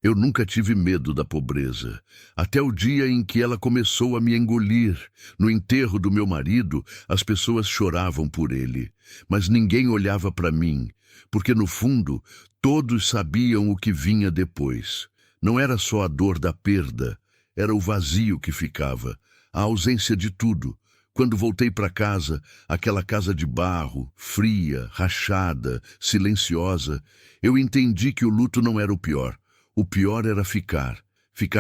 Eu nunca tive medo da pobreza, até o dia em que ela começou a me engolir. No enterro do meu marido, as pessoas choravam por ele, mas ninguém olhava para mim, porque no fundo, todos sabiam o que vinha depois. Não era só a dor da perda, era o vazio que ficava, a ausência de tudo. Quando voltei para casa, aquela casa de barro, fria, rachada, silenciosa, eu entendi que o luto não era o pior. O pior era ficar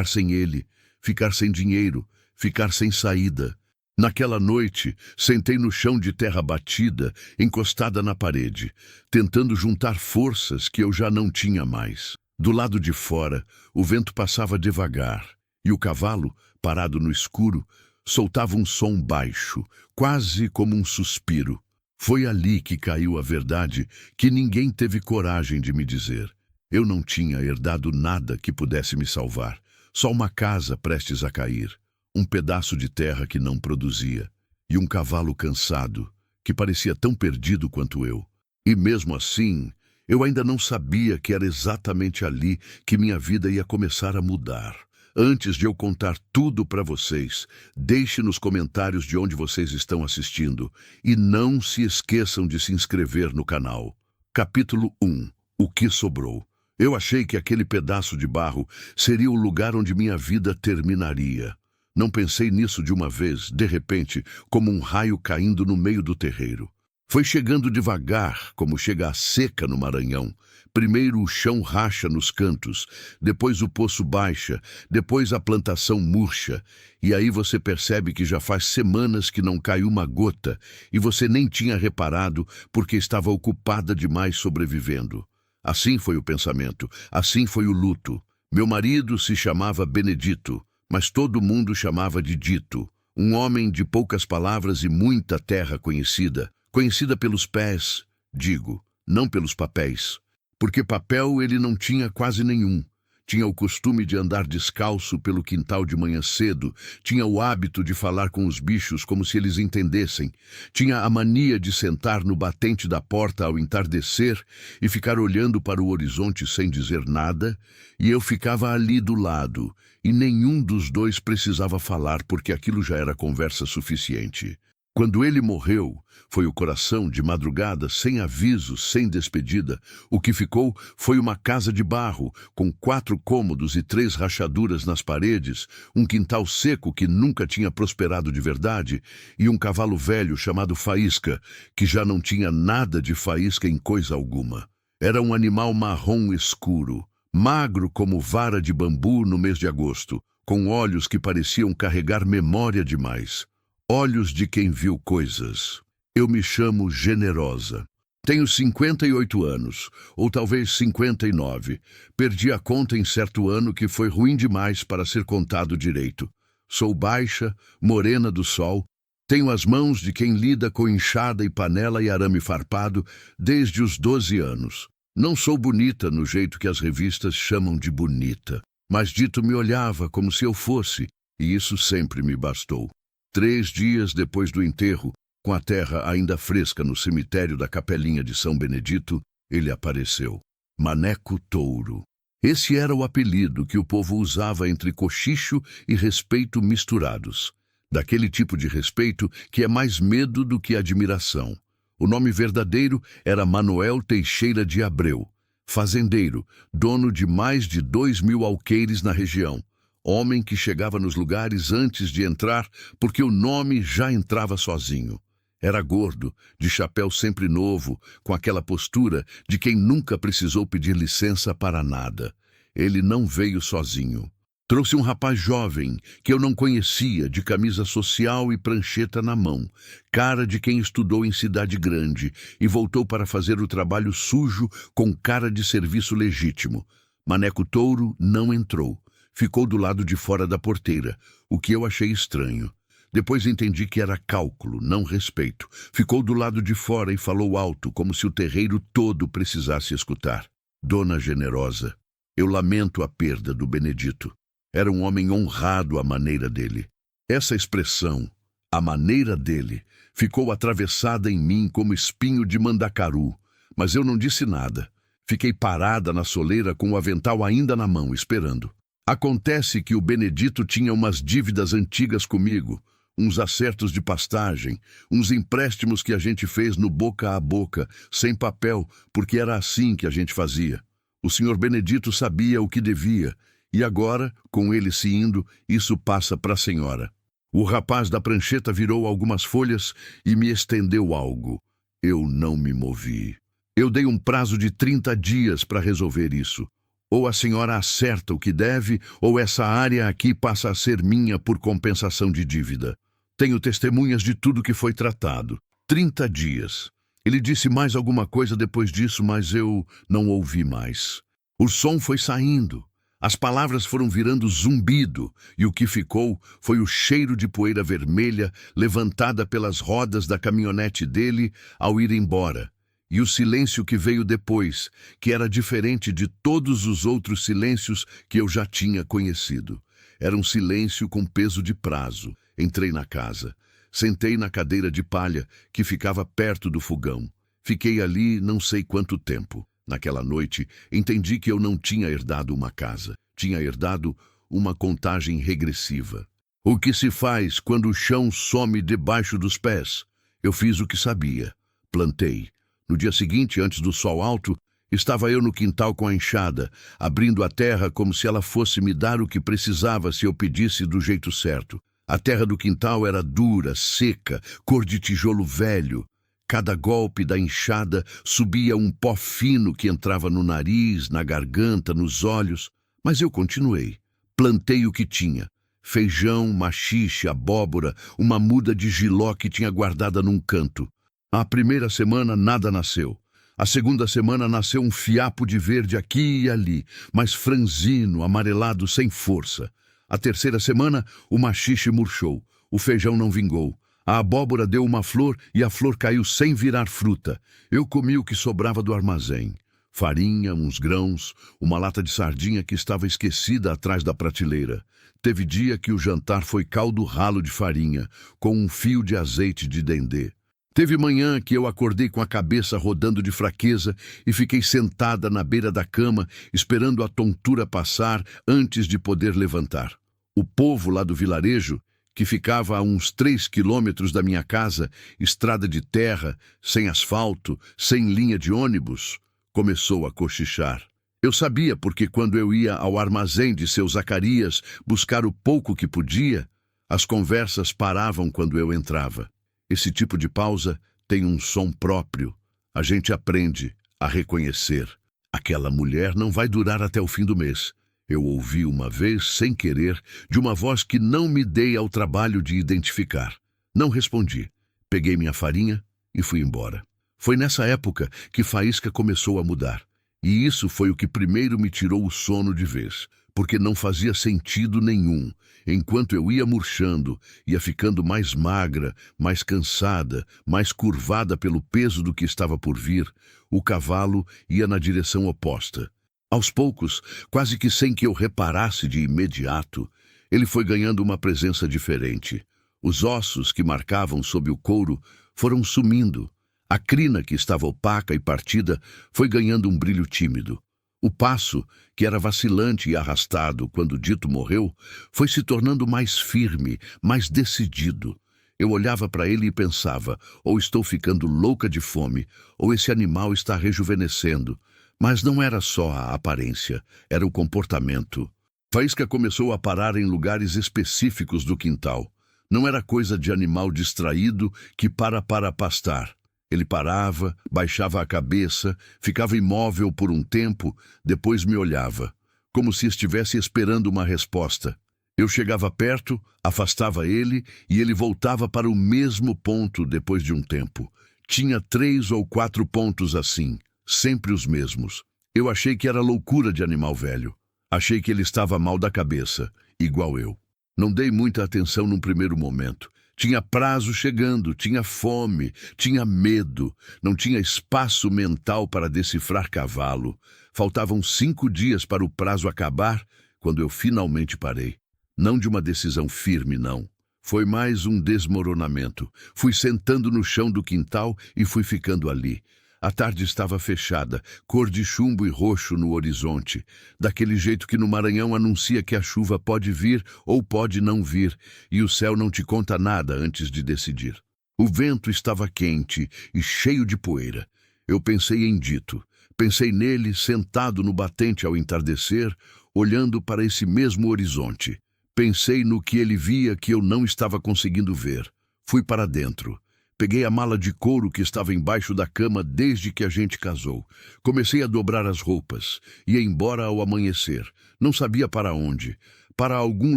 sem ele, ficar sem dinheiro, ficar sem saída. Naquela noite, sentei no chão de terra batida, encostada na parede, tentando juntar forças que eu já não tinha mais. Do lado de fora, o vento passava devagar, e o cavalo, parado no escuro, soltava um som baixo, quase como um suspiro. Foi ali que caiu a verdade que ninguém teve coragem de me dizer. Eu não tinha herdado nada que pudesse me salvar, só uma casa prestes a cair, um pedaço de terra que não produzia, e um cavalo cansado, que parecia tão perdido quanto eu. E mesmo assim, eu ainda não sabia que era exatamente ali que minha vida ia começar a mudar. Antes de eu contar tudo para vocês, deixe nos comentários de onde vocês estão assistindo e não se esqueçam de se inscrever no canal. Capítulo 1. O que sobrou? Eu achei que aquele pedaço de barro seria o lugar onde minha vida terminaria. Não pensei nisso de uma vez, de repente, como um raio caindo no meio do terreiro. Foi chegando devagar, como chega a seca no Maranhão. Primeiro o chão racha nos cantos, depois o poço baixa, depois a plantação murcha. E aí você percebe que já faz semanas que não cai uma gota, e você nem tinha reparado porque estava ocupada demais sobrevivendo. Assim foi o pensamento, assim foi o luto. Meu marido se chamava Benedito, mas todo mundo chamava de Dito. Um homem de poucas palavras e muita terra conhecida. Conhecida pelos pés, digo, não pelos papéis. Porque papel ele não tinha quase nenhum. Tinha o costume de andar descalço pelo quintal de manhã cedo, tinha o hábito de falar com os bichos como se eles entendessem, tinha a mania de sentar no batente da porta ao entardecer e ficar olhando para o horizonte sem dizer nada, e eu ficava ali do lado, e nenhum dos dois precisava falar porque aquilo já era conversa suficiente. Quando ele morreu, foi o coração de madrugada, sem aviso, sem despedida. O que ficou foi uma casa de barro, com 4 cômodos e 3 rachaduras nas paredes, um quintal seco que nunca tinha prosperado de verdade, e um cavalo velho chamado Faísca, que já não tinha nada de faísca em coisa alguma. Era um animal marrom escuro, magro como vara de bambu no mês de agosto, com olhos que pareciam carregar memória demais. Olhos de quem viu coisas. Eu me chamo Generosa. Tenho 58 anos, ou talvez 59. Perdi a conta em certo ano que foi ruim demais para ser contado direito. Sou baixa, morena do sol. Tenho as mãos de quem lida com enxada e panela e arame farpado desde os 12 anos. Não sou bonita no jeito que as revistas chamam de bonita, mas Dito me olhava como se eu fosse, e isso sempre me bastou. 3 dias depois do enterro, com a terra ainda fresca no cemitério da Capelinha de São Benedito, ele apareceu. Maneco Touro. Esse era o apelido que o povo usava entre cochicho e respeito misturados. Daquele tipo de respeito que é mais medo do que admiração. O nome verdadeiro era Manuel Teixeira de Abreu, fazendeiro, dono de mais de 2.000 alqueires na região. Homem que chegava nos lugares antes de entrar, porque o nome já entrava sozinho. Era gordo, de chapéu sempre novo, com aquela postura de quem nunca precisou pedir licença para nada. Ele não veio sozinho. Trouxe um rapaz jovem, que eu não conhecia, de camisa social e prancheta na mão, cara de quem estudou em cidade grande, e voltou para fazer o trabalho sujo com cara de serviço legítimo. Maneco Touro não entrou. Ficou do lado de fora da porteira, o que eu achei estranho. Depois entendi que era cálculo, não respeito. Ficou do lado de fora e falou alto, como se o terreiro todo precisasse escutar. Dona Generosa, eu lamento a perda do Benedito. Era um homem honrado à maneira dele. Essa expressão, a maneira dele, ficou atravessada em mim como espinho de mandacaru, mas eu não disse nada. Fiquei parada na soleira com o avental ainda na mão, esperando. Acontece que o Benedito tinha umas dívidas antigas comigo, uns acertos de pastagem, uns empréstimos que a gente fez no boca a boca, sem papel, porque era assim que a gente fazia. O senhor Benedito sabia o que devia, e agora, com ele se indo, isso passa para a senhora. O rapaz da prancheta virou algumas folhas e me estendeu algo. Eu não me movi. Eu dei um prazo de 30 dias para resolver isso. Ou a senhora acerta o que deve, ou essa área aqui passa a ser minha por compensação de dívida. Tenho testemunhas de tudo que foi tratado. 30 dias. Ele disse mais alguma coisa depois disso, mas eu não ouvi mais. O som foi saindo. As palavras foram virando zumbido, e o que ficou foi o cheiro de poeira vermelha levantada pelas rodas da caminhonete dele ao ir embora. E o silêncio que veio depois, que era diferente de todos os outros silêncios que eu já tinha conhecido. Era um silêncio com peso de prazo. Entrei na casa. Sentei na cadeira de palha que ficava perto do fogão. Fiquei ali não sei quanto tempo. Naquela noite, entendi que eu não tinha herdado uma casa. Tinha herdado uma contagem regressiva. O que se faz quando o chão some debaixo dos pés? Eu fiz o que sabia. Plantei. No dia seguinte, antes do sol alto, estava eu no quintal com a enxada, abrindo a terra como se ela fosse me dar o que precisava se eu pedisse do jeito certo. A terra do quintal era dura, seca, cor de tijolo velho. Cada golpe da enxada subia um pó fino que entrava no nariz, na garganta, nos olhos. Mas eu continuei. Plantei o que tinha. Feijão, maxixe, abóbora, uma muda de jiló que tinha guardada num canto. A primeira semana nada nasceu. A segunda semana nasceu um fiapo de verde aqui e ali, mas franzino, amarelado, sem força. A terceira semana, o maxixe murchou. O feijão não vingou. A abóbora deu uma flor e a flor caiu sem virar fruta. Eu comi o que sobrava do armazém. Farinha, uns grãos, uma lata de sardinha que estava esquecida atrás da prateleira. Teve dia que o jantar foi caldo ralo de farinha, com um fio de azeite de dendê. Teve manhã que eu acordei com a cabeça rodando de fraqueza e fiquei sentada na beira da cama, esperando a tontura passar antes de poder levantar. O povo lá do vilarejo, que ficava a uns 3 quilômetros da minha casa, estrada de terra, sem asfalto, sem linha de ônibus, começou a cochichar. Eu sabia porque quando eu ia ao armazém de seu Zacarias buscar o pouco que podia, as conversas paravam quando eu entrava. Esse tipo de pausa tem um som próprio. A gente aprende a reconhecer. Aquela mulher não vai durar até o fim do mês. Eu ouvi uma vez, sem querer, de uma voz que não me dei ao trabalho de identificar. Não respondi. Peguei minha farinha e fui embora. Foi nessa época que Faísca começou a mudar. E isso foi o que primeiro me tirou o sono de vez, porque não fazia sentido nenhum. Enquanto eu ia murchando, ia ficando mais magra, mais cansada, mais curvada pelo peso do que estava por vir, o cavalo ia na direção oposta. Aos poucos, quase que sem que eu reparasse de imediato, ele foi ganhando uma presença diferente. Os ossos que marcavam sob o couro foram sumindo. A crina, que estava opaca e partida, foi ganhando um brilho tímido. O passo, que era vacilante e arrastado quando Dito morreu, foi se tornando mais firme, mais decidido. Eu olhava para ele e pensava, ou estou ficando louca de fome, ou esse animal está rejuvenescendo. Mas não era só a aparência, era o comportamento. Faísca começou a parar em lugares específicos do quintal. Não era coisa de animal distraído que para pastar. Ele parava, baixava a cabeça, ficava imóvel por um tempo, depois me olhava, como se estivesse esperando uma resposta. Eu chegava perto, afastava ele e ele voltava para o mesmo ponto depois de um tempo. Tinha 3 ou 4 pontos assim, sempre os mesmos. Eu achei que era loucura de animal velho. Achei que ele estava mal da cabeça, igual eu. Não dei muita atenção num primeiro momento. Tinha prazo chegando, tinha fome, tinha medo, não tinha espaço mental para decifrar cavalo. Faltavam 5 dias para o prazo acabar, quando eu finalmente parei. Não de uma decisão firme, não. Foi mais um desmoronamento. Fui sentando no chão do quintal e fui ficando ali. A tarde estava fechada, cor de chumbo e roxo no horizonte, daquele jeito que no Maranhão anuncia que a chuva pode vir ou pode não vir, e o céu não te conta nada antes de decidir. O vento estava quente e cheio de poeira. Eu pensei em Dito. Pensei nele sentado no batente ao entardecer, olhando para esse mesmo horizonte. Pensei no que ele via que eu não estava conseguindo ver. Fui para dentro. Peguei a mala de couro que estava embaixo da cama desde que a gente casou. Comecei a dobrar as roupas. Ia embora ao amanhecer. Não sabia para onde. Para algum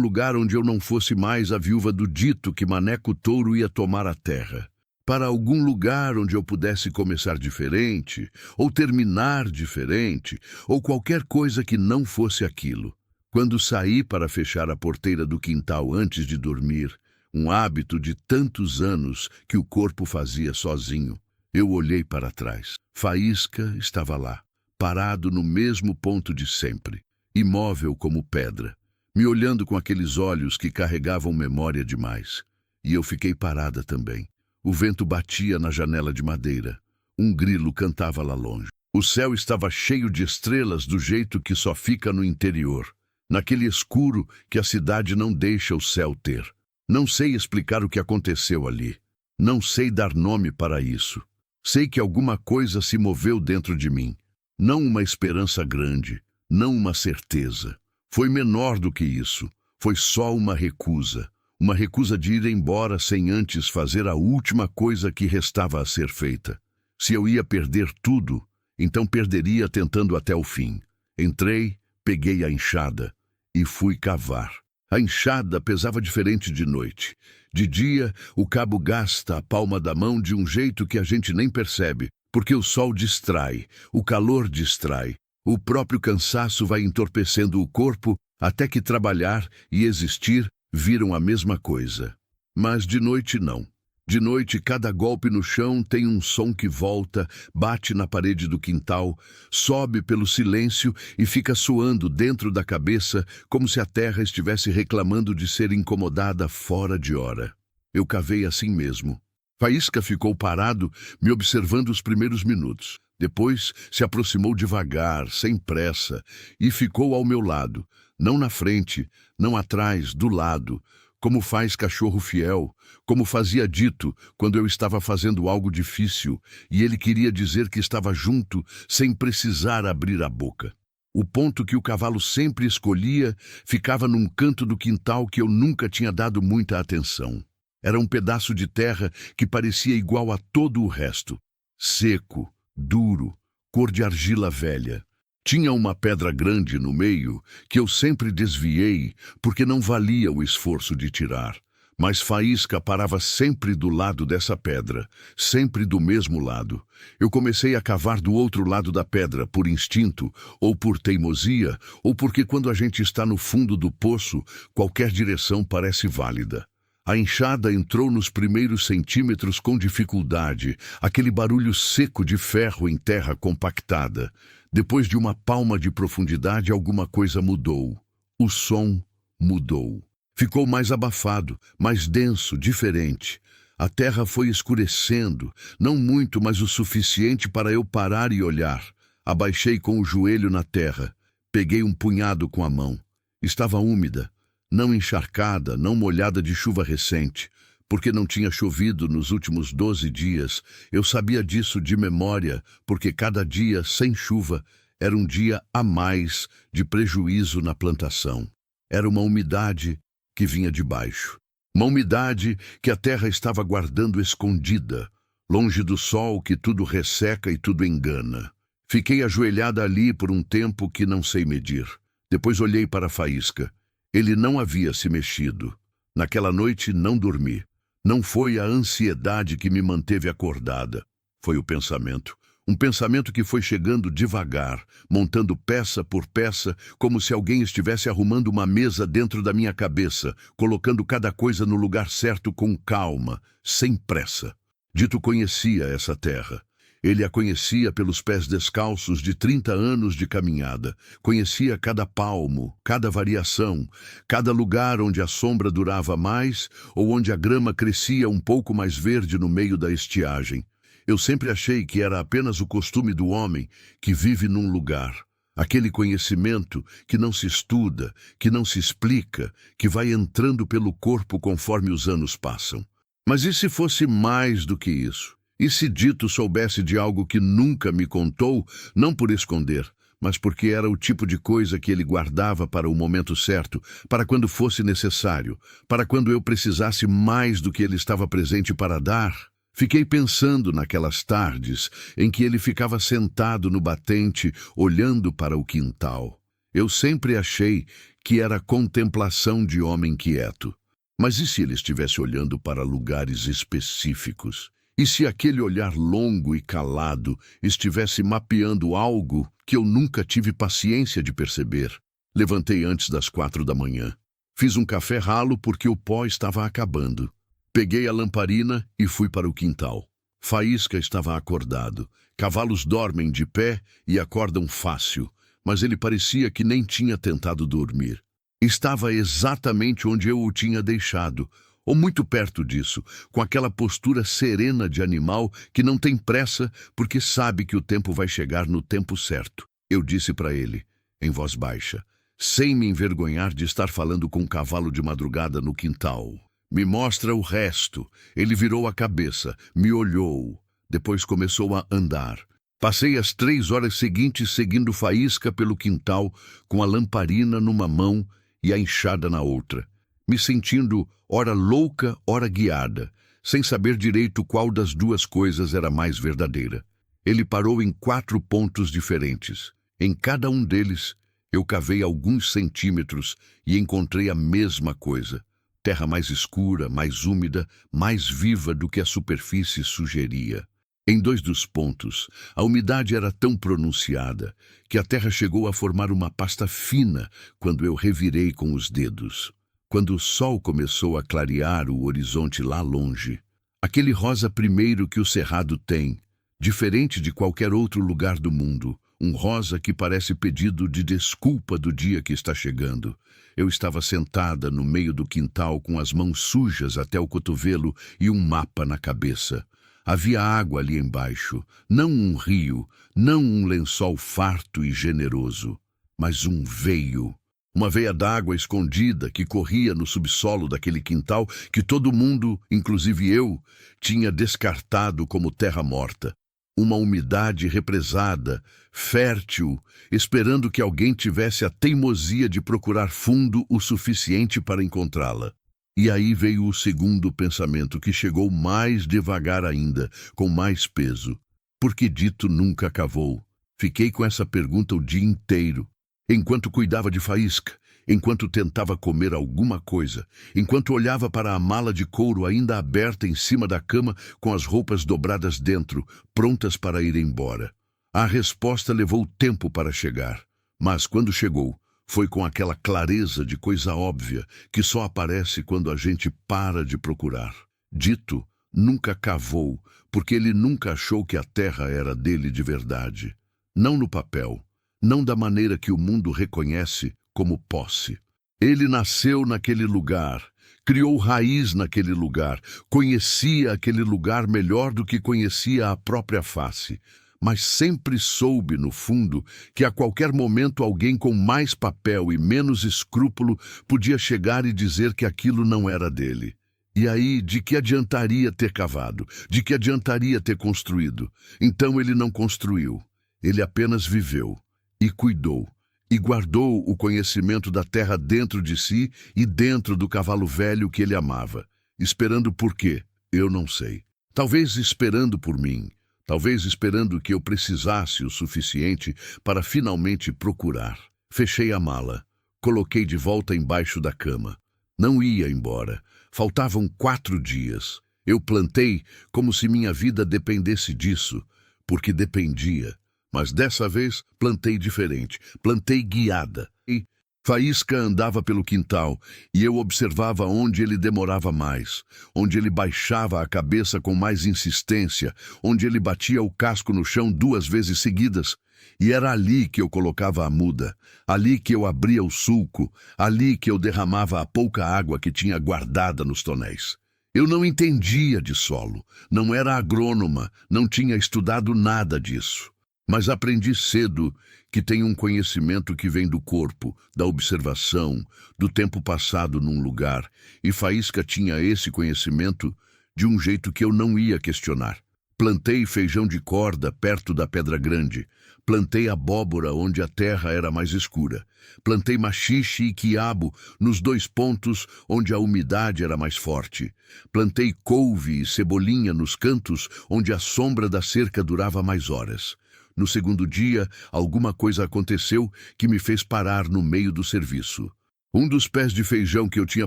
lugar onde eu não fosse mais a viúva do Dito que Maneco Touro ia tomar a terra. Para algum lugar onde eu pudesse começar diferente, ou terminar diferente, ou qualquer coisa que não fosse aquilo. Quando saí para fechar a porteira do quintal antes de dormir, um hábito de tantos anos que o corpo fazia sozinho, eu olhei para trás. Faísca estava lá, parado no mesmo ponto de sempre, imóvel como pedra, me olhando com aqueles olhos que carregavam memória demais. E eu fiquei parada também. O vento batia na janela de madeira. Um grilo cantava lá longe. O céu estava cheio de estrelas do jeito que só fica no interior, naquele escuro que a cidade não deixa o céu ter. Não sei explicar o que aconteceu ali. Não sei dar nome para isso. Sei que alguma coisa se moveu dentro de mim. Não uma esperança grande, não uma certeza. Foi menor do que isso. Foi só uma recusa. Uma recusa de ir embora sem antes fazer a última coisa que restava a ser feita. Se eu ia perder tudo, então perderia tentando até o fim. Entrei, peguei a enxada e fui cavar. A enxada pesava diferente de noite. De dia, o cabo gasta a palma da mão de um jeito que a gente nem percebe, porque o sol distrai, o calor distrai, o próprio cansaço vai entorpecendo o corpo até que trabalhar e existir viram a mesma coisa. Mas de noite não. De noite, cada golpe no chão tem um som que volta, bate na parede do quintal, sobe pelo silêncio e fica soando dentro da cabeça como se a terra estivesse reclamando de ser incomodada fora de hora. Eu cavei assim mesmo. Faísca ficou parado, me observando os primeiros minutos. Depois se aproximou devagar, sem pressa, e ficou ao meu lado, não na frente, não atrás, do lado, como faz cachorro fiel, como fazia Dito quando eu estava fazendo algo difícil e ele queria dizer que estava junto sem precisar abrir a boca. O ponto que o cavalo sempre escolhia ficava num canto do quintal que eu nunca tinha dado muita atenção. Era um pedaço de terra que parecia igual a todo o resto. Seco, duro, cor de argila velha. Tinha uma pedra grande no meio que eu sempre desviei porque não valia o esforço de tirar. Mas Faísca parava sempre do lado dessa pedra, sempre do mesmo lado. Eu comecei a cavar do outro lado da pedra por instinto, ou por teimosia, ou porque quando a gente está no fundo do poço, qualquer direção parece válida. A enxada entrou nos primeiros centímetros com dificuldade, aquele barulho seco de ferro em terra compactada. Depois de uma palma de profundidade, alguma coisa mudou. O som mudou. Ficou mais abafado, mais denso, diferente. A terra foi escurecendo, não muito, mas o suficiente para eu parar e olhar. Abaixei com o joelho na terra. Peguei um punhado com a mão. Estava úmida, não encharcada, não molhada de chuva recente. Porque não tinha chovido nos últimos 12 dias, eu sabia disso de memória, porque cada dia sem chuva era um dia a mais de prejuízo na plantação. Era uma umidade que vinha de baixo. Uma umidade que a terra estava guardando escondida, longe do sol que tudo resseca e tudo engana. Fiquei ajoelhada ali por um tempo que não sei medir. Depois olhei para Faísca. Ele não havia se mexido. Naquela noite não dormi. Não foi a ansiedade que me manteve acordada. Foi o pensamento. Um pensamento que foi chegando devagar, montando peça por peça, como se alguém estivesse arrumando uma mesa dentro da minha cabeça, colocando cada coisa no lugar certo com calma, sem pressa. Dito conhecia essa terra. Ele a conhecia pelos pés descalços de 30 anos de caminhada. Conhecia cada palmo, cada variação, cada lugar onde a sombra durava mais ou onde a grama crescia um pouco mais verde no meio da estiagem. Eu sempre achei que era apenas o costume do homem que vive num lugar. Aquele conhecimento que não se estuda, que não se explica, que vai entrando pelo corpo conforme os anos passam. Mas e se fosse mais do que isso? E se Dito soubesse de algo que nunca me contou, não por esconder, mas porque era o tipo de coisa que ele guardava para o momento certo, para quando fosse necessário, para quando eu precisasse mais do que ele estava presente para dar? Fiquei pensando naquelas tardes em que ele ficava sentado no batente, olhando para o quintal. Eu sempre achei que era contemplação de homem quieto. Mas e se ele estivesse olhando para lugares específicos? E se aquele olhar longo e calado estivesse mapeando algo que eu nunca tive paciência de perceber? Levantei antes das 4 da manhã. Fiz um café ralo porque o pó estava acabando. Peguei a lamparina e fui para o quintal. Faísca estava acordado. Cavalos dormem de pé e acordam fácil, mas ele parecia que nem tinha tentado dormir. Estava exatamente onde eu o tinha deixado, ou muito perto disso, com aquela postura serena de animal que não tem pressa porque sabe que o tempo vai chegar no tempo certo. Eu disse para ele, em voz baixa, sem me envergonhar de estar falando com um cavalo de madrugada no quintal. Me mostra o resto. Ele virou a cabeça, me olhou, depois começou a andar. Passei as 3 horas seguintes seguindo Faísca pelo quintal, com a lamparina numa mão e a enxada na outra, me sentindo ora louca, ora guiada, sem saber direito qual das duas coisas era mais verdadeira. Ele parou em 4 pontos diferentes. Em cada um deles, eu cavei alguns centímetros e encontrei a mesma coisa. Terra mais escura, mais úmida, mais viva do que a superfície sugeria. Em 2 dos pontos, a umidade era tão pronunciada que a terra chegou a formar uma pasta fina quando eu revirei com os dedos. Quando o sol começou a clarear o horizonte lá longe, aquele rosa primeiro que o cerrado tem, diferente de qualquer outro lugar do mundo, um rosa que parece pedido de desculpa do dia que está chegando. Eu estava sentada no meio do quintal com as mãos sujas até o cotovelo e um mapa na cabeça. Havia água ali embaixo, não um rio, não um lençol farto e generoso, mas um veio. Uma veia d'água escondida que corria no subsolo daquele quintal que todo mundo, inclusive eu, tinha descartado como terra morta. Uma umidade represada, fértil, esperando que alguém tivesse a teimosia de procurar fundo o suficiente para encontrá-la. E aí veio o segundo pensamento, que chegou mais devagar ainda, com mais peso. Por que Dito nunca cavou? Fiquei com essa pergunta o dia inteiro, enquanto cuidava de Faísca, enquanto tentava comer alguma coisa, enquanto olhava para a mala de couro ainda aberta em cima da cama, com as roupas dobradas dentro, prontas para ir embora. A resposta levou tempo para chegar, mas quando chegou, foi com aquela clareza de coisa óbvia que só aparece quando a gente para de procurar. Dito nunca cavou, porque ele nunca achou que a terra era dele de verdade. Não no papel, não da maneira que o mundo reconhece como posse. Ele nasceu naquele lugar, criou raiz naquele lugar, conhecia aquele lugar melhor do que conhecia a própria face. Mas sempre soube, no fundo, que a qualquer momento alguém com mais papel e menos escrúpulo podia chegar e dizer que aquilo não era dele. E aí, de que adiantaria ter cavado? De que adiantaria ter construído? Então ele não construiu. Ele apenas viveu, e cuidou, e guardou o conhecimento da terra dentro de si e dentro do cavalo velho que ele amava. Esperando por quê? Eu não sei. Talvez esperando por mim. Talvez esperando que eu precisasse o suficiente para finalmente procurar. Fechei a mala, coloquei de volta embaixo da cama. Não ia embora. Faltavam 4 dias. Eu plantei como se minha vida dependesse disso, porque dependia. Mas dessa vez plantei diferente, plantei guiada. E Faísca andava pelo quintal e eu observava onde ele demorava mais, onde ele baixava a cabeça com mais insistência, onde ele batia o casco no chão 2 vezes seguidas. E era ali que eu colocava a muda, ali que eu abria o sulco, ali que eu derramava a pouca água que tinha guardada nos tonéis. Eu não entendia de solo, não era agrônoma, não tinha estudado nada disso. Mas aprendi cedo que tem um conhecimento que vem do corpo, da observação, do tempo passado num lugar, e Faísca tinha esse conhecimento de um jeito que eu não ia questionar. Plantei feijão de corda perto da Pedra Grande. Plantei abóbora onde a terra era mais escura. Plantei maxixe e quiabo nos 2 pontos onde a umidade era mais forte. Plantei couve e cebolinha nos cantos onde a sombra da cerca durava mais horas. No segundo dia, alguma coisa aconteceu que me fez parar no meio do serviço. Um dos pés de feijão que eu tinha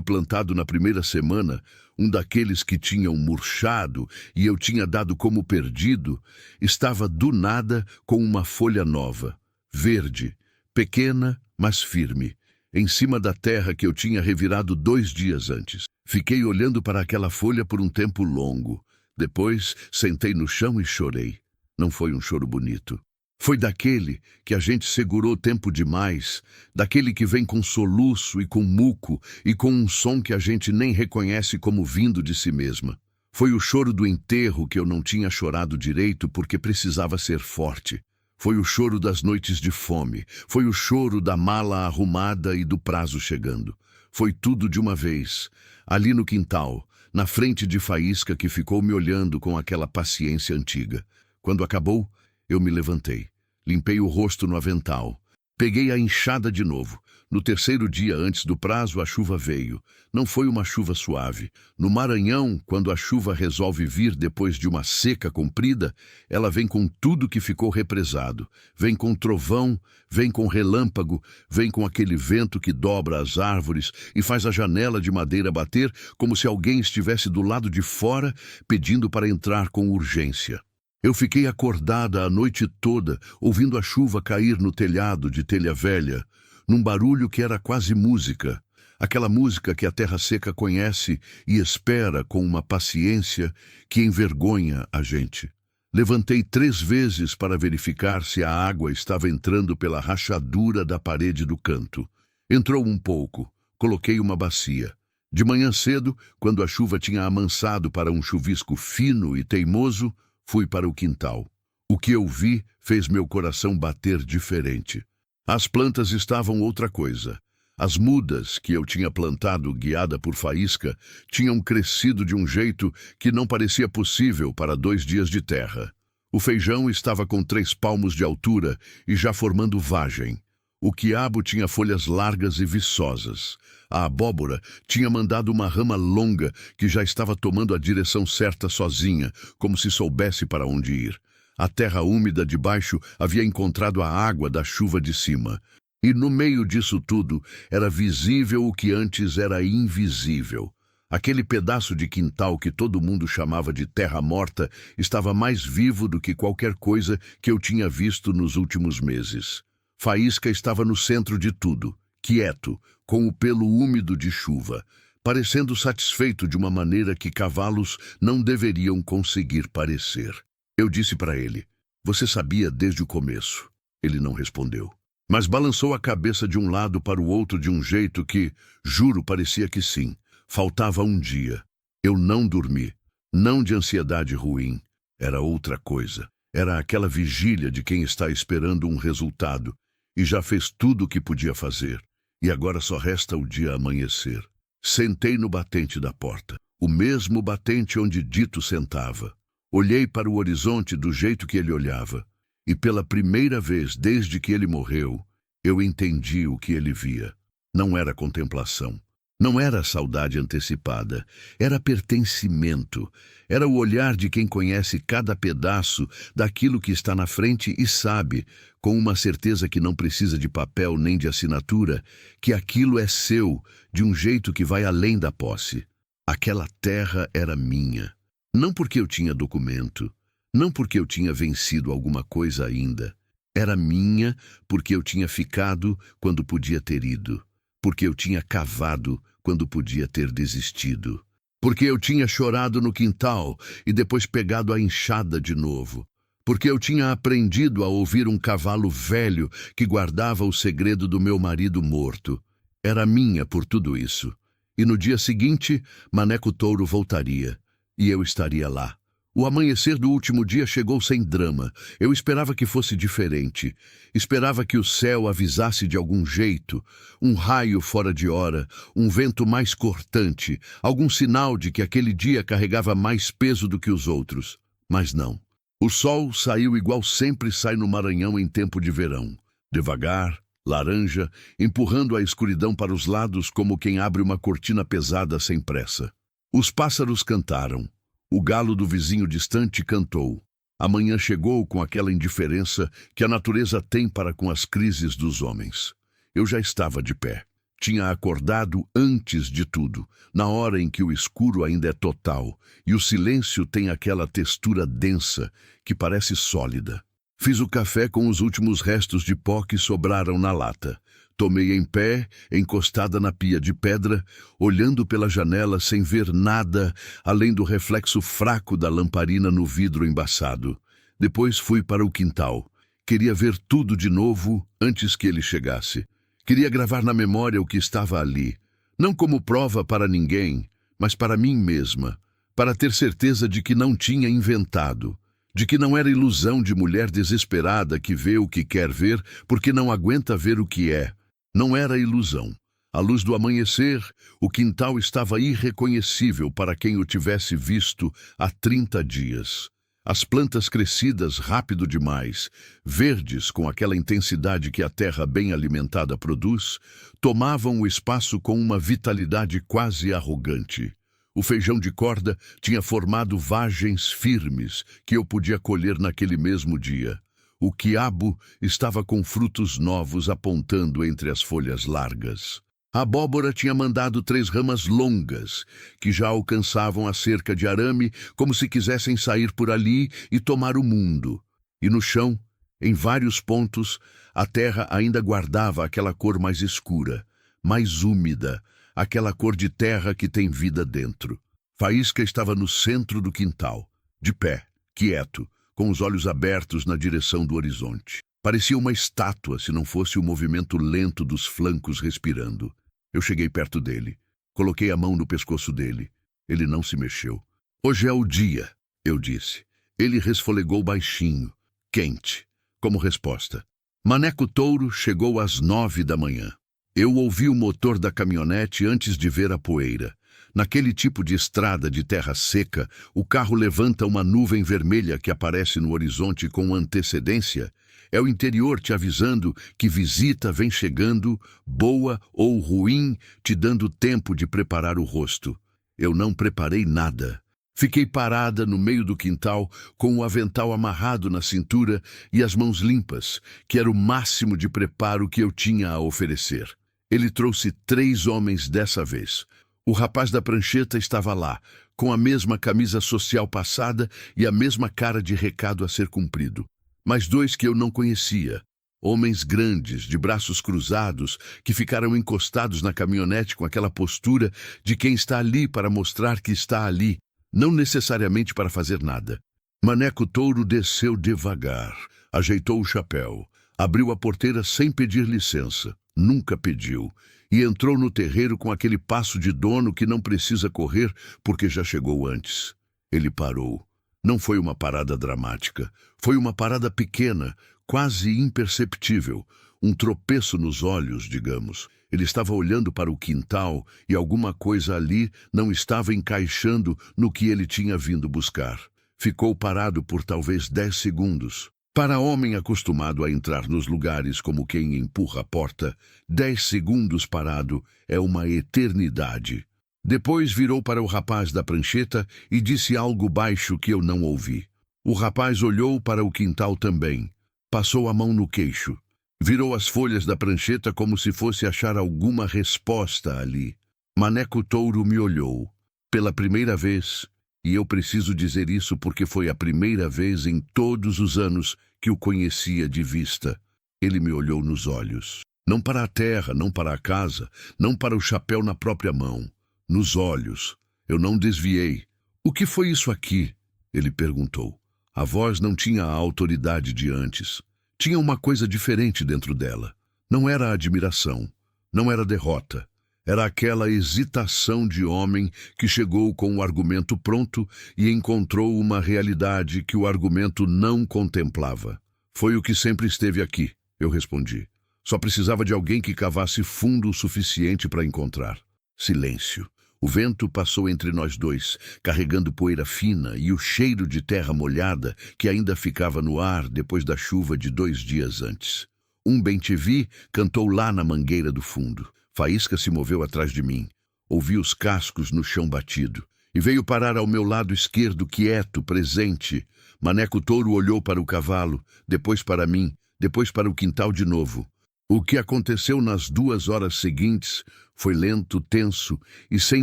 plantado na primeira semana, um daqueles que tinham murchado e eu tinha dado como perdido, estava do nada com uma folha nova, verde, pequena, mas firme, em cima da terra que eu tinha revirado 2 dias antes. Fiquei olhando para aquela folha por um tempo longo. Depois, sentei no chão e chorei. Não foi um choro bonito. Foi daquele que a gente segurou tempo demais, daquele que vem com soluço e com muco e com um som que a gente nem reconhece como vindo de si mesma. Foi o choro do enterro que eu não tinha chorado direito porque precisava ser forte. Foi o choro das noites de fome. Foi o choro da mala arrumada e do prazo chegando. Foi tudo de uma vez, ali no quintal, na frente de Faísca que ficou me olhando com aquela paciência antiga. Quando acabou, eu me levantei, limpei o rosto no avental, peguei a enxada de novo. No 3º dia antes do prazo, a chuva veio. Não foi uma chuva suave. No Maranhão, quando a chuva resolve vir depois de uma seca comprida, ela vem com tudo que ficou represado. Vem com trovão, vem com relâmpago, vem com aquele vento que dobra as árvores e faz a janela de madeira bater como se alguém estivesse do lado de fora pedindo para entrar com urgência. Eu fiquei acordada a noite toda, ouvindo a chuva cair no telhado de telha velha, num barulho que era quase música, aquela música que a terra seca conhece e espera com uma paciência que envergonha a gente. Levantei 3 vezes para verificar se a água estava entrando pela rachadura da parede do canto. Entrou um pouco, coloquei uma bacia. De manhã cedo, quando a chuva tinha amansado para um chuvisco fino e teimoso, fui para o quintal. O que eu vi fez meu coração bater diferente. As plantas estavam outra coisa. As mudas que eu tinha plantado, guiada por Faísca, tinham crescido de um jeito que não parecia possível para 2 dias de terra. O feijão estava com 3 palmos de altura e já formando vagem. O quiabo tinha folhas largas e viçosas. A abóbora tinha mandado uma rama longa que já estava tomando a direção certa sozinha, como se soubesse para onde ir. A terra úmida de baixo havia encontrado a água da chuva de cima. E no meio disso tudo era visível o que antes era invisível. Aquele pedaço de quintal que todo mundo chamava de terra morta estava mais vivo do que qualquer coisa que eu tinha visto nos últimos meses. Faísca estava no centro de tudo, quieto, com o pelo úmido de chuva, parecendo satisfeito de uma maneira que cavalos não deveriam conseguir parecer. Eu disse para ele, "Você sabia desde o começo." Ele não respondeu, mas balançou a cabeça de um lado para o outro de um jeito que, juro, parecia que sim. Faltava um dia. Eu não dormi, não de ansiedade ruim, era outra coisa. Era aquela vigília de quem está esperando um resultado e já fez tudo o que podia fazer, e agora só resta o dia amanhecer. Sentei no batente da porta, o mesmo batente onde Dito sentava. Olhei para o horizonte do jeito que ele olhava, e pela primeira vez desde que ele morreu, eu entendi o que ele via. Não era contemplação. Não era saudade antecipada, era pertencimento, era o olhar de quem conhece cada pedaço daquilo que está na frente e sabe, com uma certeza que não precisa de papel nem de assinatura, que aquilo é seu, de um jeito que vai além da posse. Aquela terra era minha, não porque eu tinha documento, não porque eu tinha vencido alguma coisa ainda. Era minha porque eu tinha ficado quando podia ter ido. Porque eu tinha cavado quando podia ter desistido. Porque eu tinha chorado no quintal e depois pegado a enxada de novo. Porque eu tinha aprendido a ouvir um cavalo velho que guardava o segredo do meu marido morto. Era minha por tudo isso. E no dia seguinte, Maneco Touro voltaria, e eu estaria lá. O amanhecer do último dia chegou sem drama. Eu esperava que fosse diferente. Esperava que o céu avisasse de algum jeito, um raio fora de hora, um vento mais cortante, algum sinal de que aquele dia carregava mais peso do que os outros. Mas não. O sol saiu igual sempre sai no Maranhão em tempo de verão. Devagar, laranja, empurrando a escuridão para os lados como quem abre uma cortina pesada sem pressa. Os pássaros cantaram. O galo do vizinho distante cantou. A manhã chegou com aquela indiferença que a natureza tem para com as crises dos homens. Eu já estava de pé. Tinha acordado antes de tudo, na hora em que o escuro ainda é total e o silêncio tem aquela textura densa que parece sólida. Fiz o café com os últimos restos de pó que sobraram na lata. Tomei em pé, encostada na pia de pedra, olhando pela janela sem ver nada além do reflexo fraco da lamparina no vidro embaçado. Depois fui para o quintal. Queria ver tudo de novo antes que ele chegasse. Queria gravar na memória o que estava ali, não como prova para ninguém, mas para mim mesma, para ter certeza de que não tinha inventado, de que não era ilusão de mulher desesperada que vê o que quer ver porque não aguenta ver o que é. Não era ilusão. À luz do amanhecer, o quintal estava irreconhecível para quem o tivesse visto há 30 dias. As plantas crescidas rápido demais, verdes com aquela intensidade que a terra bem alimentada produz, tomavam o espaço com uma vitalidade quase arrogante. O feijão de corda tinha formado vagens firmes que eu podia colher naquele mesmo dia. O quiabo estava com frutos novos apontando entre as folhas largas. A abóbora tinha mandado 3 ramas longas, que já alcançavam a cerca de arame, como se quisessem sair por ali e tomar o mundo. E no chão, em vários pontos, a terra ainda guardava aquela cor mais escura, mais úmida, aquela cor de terra que tem vida dentro. Faísca estava no centro do quintal, de pé, quieto, com os olhos abertos na direção do horizonte. Parecia uma estátua se não fosse o movimento lento dos flancos respirando. Eu cheguei perto dele. Coloquei a mão no pescoço dele. Ele não se mexeu. Hoje é o dia, eu disse. Ele resfolegou baixinho, quente, como resposta. Maneco Touro chegou às 9 da manhã. Eu ouvi o motor da caminhonete antes de ver a poeira. Naquele tipo de estrada de terra seca, o carro levanta uma nuvem vermelha que aparece no horizonte com antecedência. É o interior te avisando que visita vem chegando, boa ou ruim, te dando tempo de preparar o rosto. Eu não preparei nada. Fiquei parada no meio do quintal, com o avental amarrado na cintura e as mãos limpas, que era o máximo de preparo que eu tinha a oferecer. Ele trouxe 3 homens dessa vez. O rapaz da prancheta estava lá, com a mesma camisa social passada e a mesma cara de recado a ser cumprido. Mas 2 que eu não conhecia. Homens grandes, de braços cruzados, que ficaram encostados na caminhonete com aquela postura de quem está ali para mostrar que está ali, não necessariamente para fazer nada. Maneco Touro desceu devagar, ajeitou o chapéu, abriu a porteira sem pedir licença, nunca pediu, e entrou no terreiro com aquele passo de dono que não precisa correr porque já chegou antes. Ele parou. Não foi uma parada dramática, foi uma parada pequena, quase imperceptível, um tropeço nos olhos, digamos. Ele estava olhando para o quintal e alguma coisa ali não estava encaixando no que ele tinha vindo buscar. Ficou parado por talvez 10 segundos. Para homem acostumado a entrar nos lugares como quem empurra a porta, 10 segundos parado é uma eternidade. Depois virou para o rapaz da prancheta e disse algo baixo que eu não ouvi. O rapaz olhou para o quintal também. Passou a mão no queixo. Virou as folhas da prancheta como se fosse achar alguma resposta ali. Maneco Touro me olhou. Pela primeira vez, e eu preciso dizer isso porque foi a primeira vez em todos os anos que o conhecia de vista. Ele me olhou nos olhos. Não para a terra, não para a casa, não para o chapéu na própria mão. Nos olhos. Eu não desviei. O que foi isso aqui? Ele perguntou. A voz não tinha a autoridade de antes. Tinha uma coisa diferente dentro dela. Não era admiração. Não era derrota. Era aquela hesitação de homem que chegou com o argumento pronto e encontrou uma realidade que o argumento não contemplava. Foi o que sempre esteve aqui, eu respondi. Só precisava de alguém que cavasse fundo o suficiente para encontrar. Silêncio. O vento passou entre nós dois, carregando poeira fina e o cheiro de terra molhada que ainda ficava no ar depois da chuva de 2 dias antes. Um bem-te-vi cantou lá na mangueira do fundo. Faísca se moveu atrás de mim. Ouvi os cascos no chão batido e veio parar ao meu lado esquerdo, quieto, presente. Maneco Touro olhou para o cavalo, depois para mim, depois para o quintal de novo. O que aconteceu nas 2 horas seguintes foi lento, tenso e sem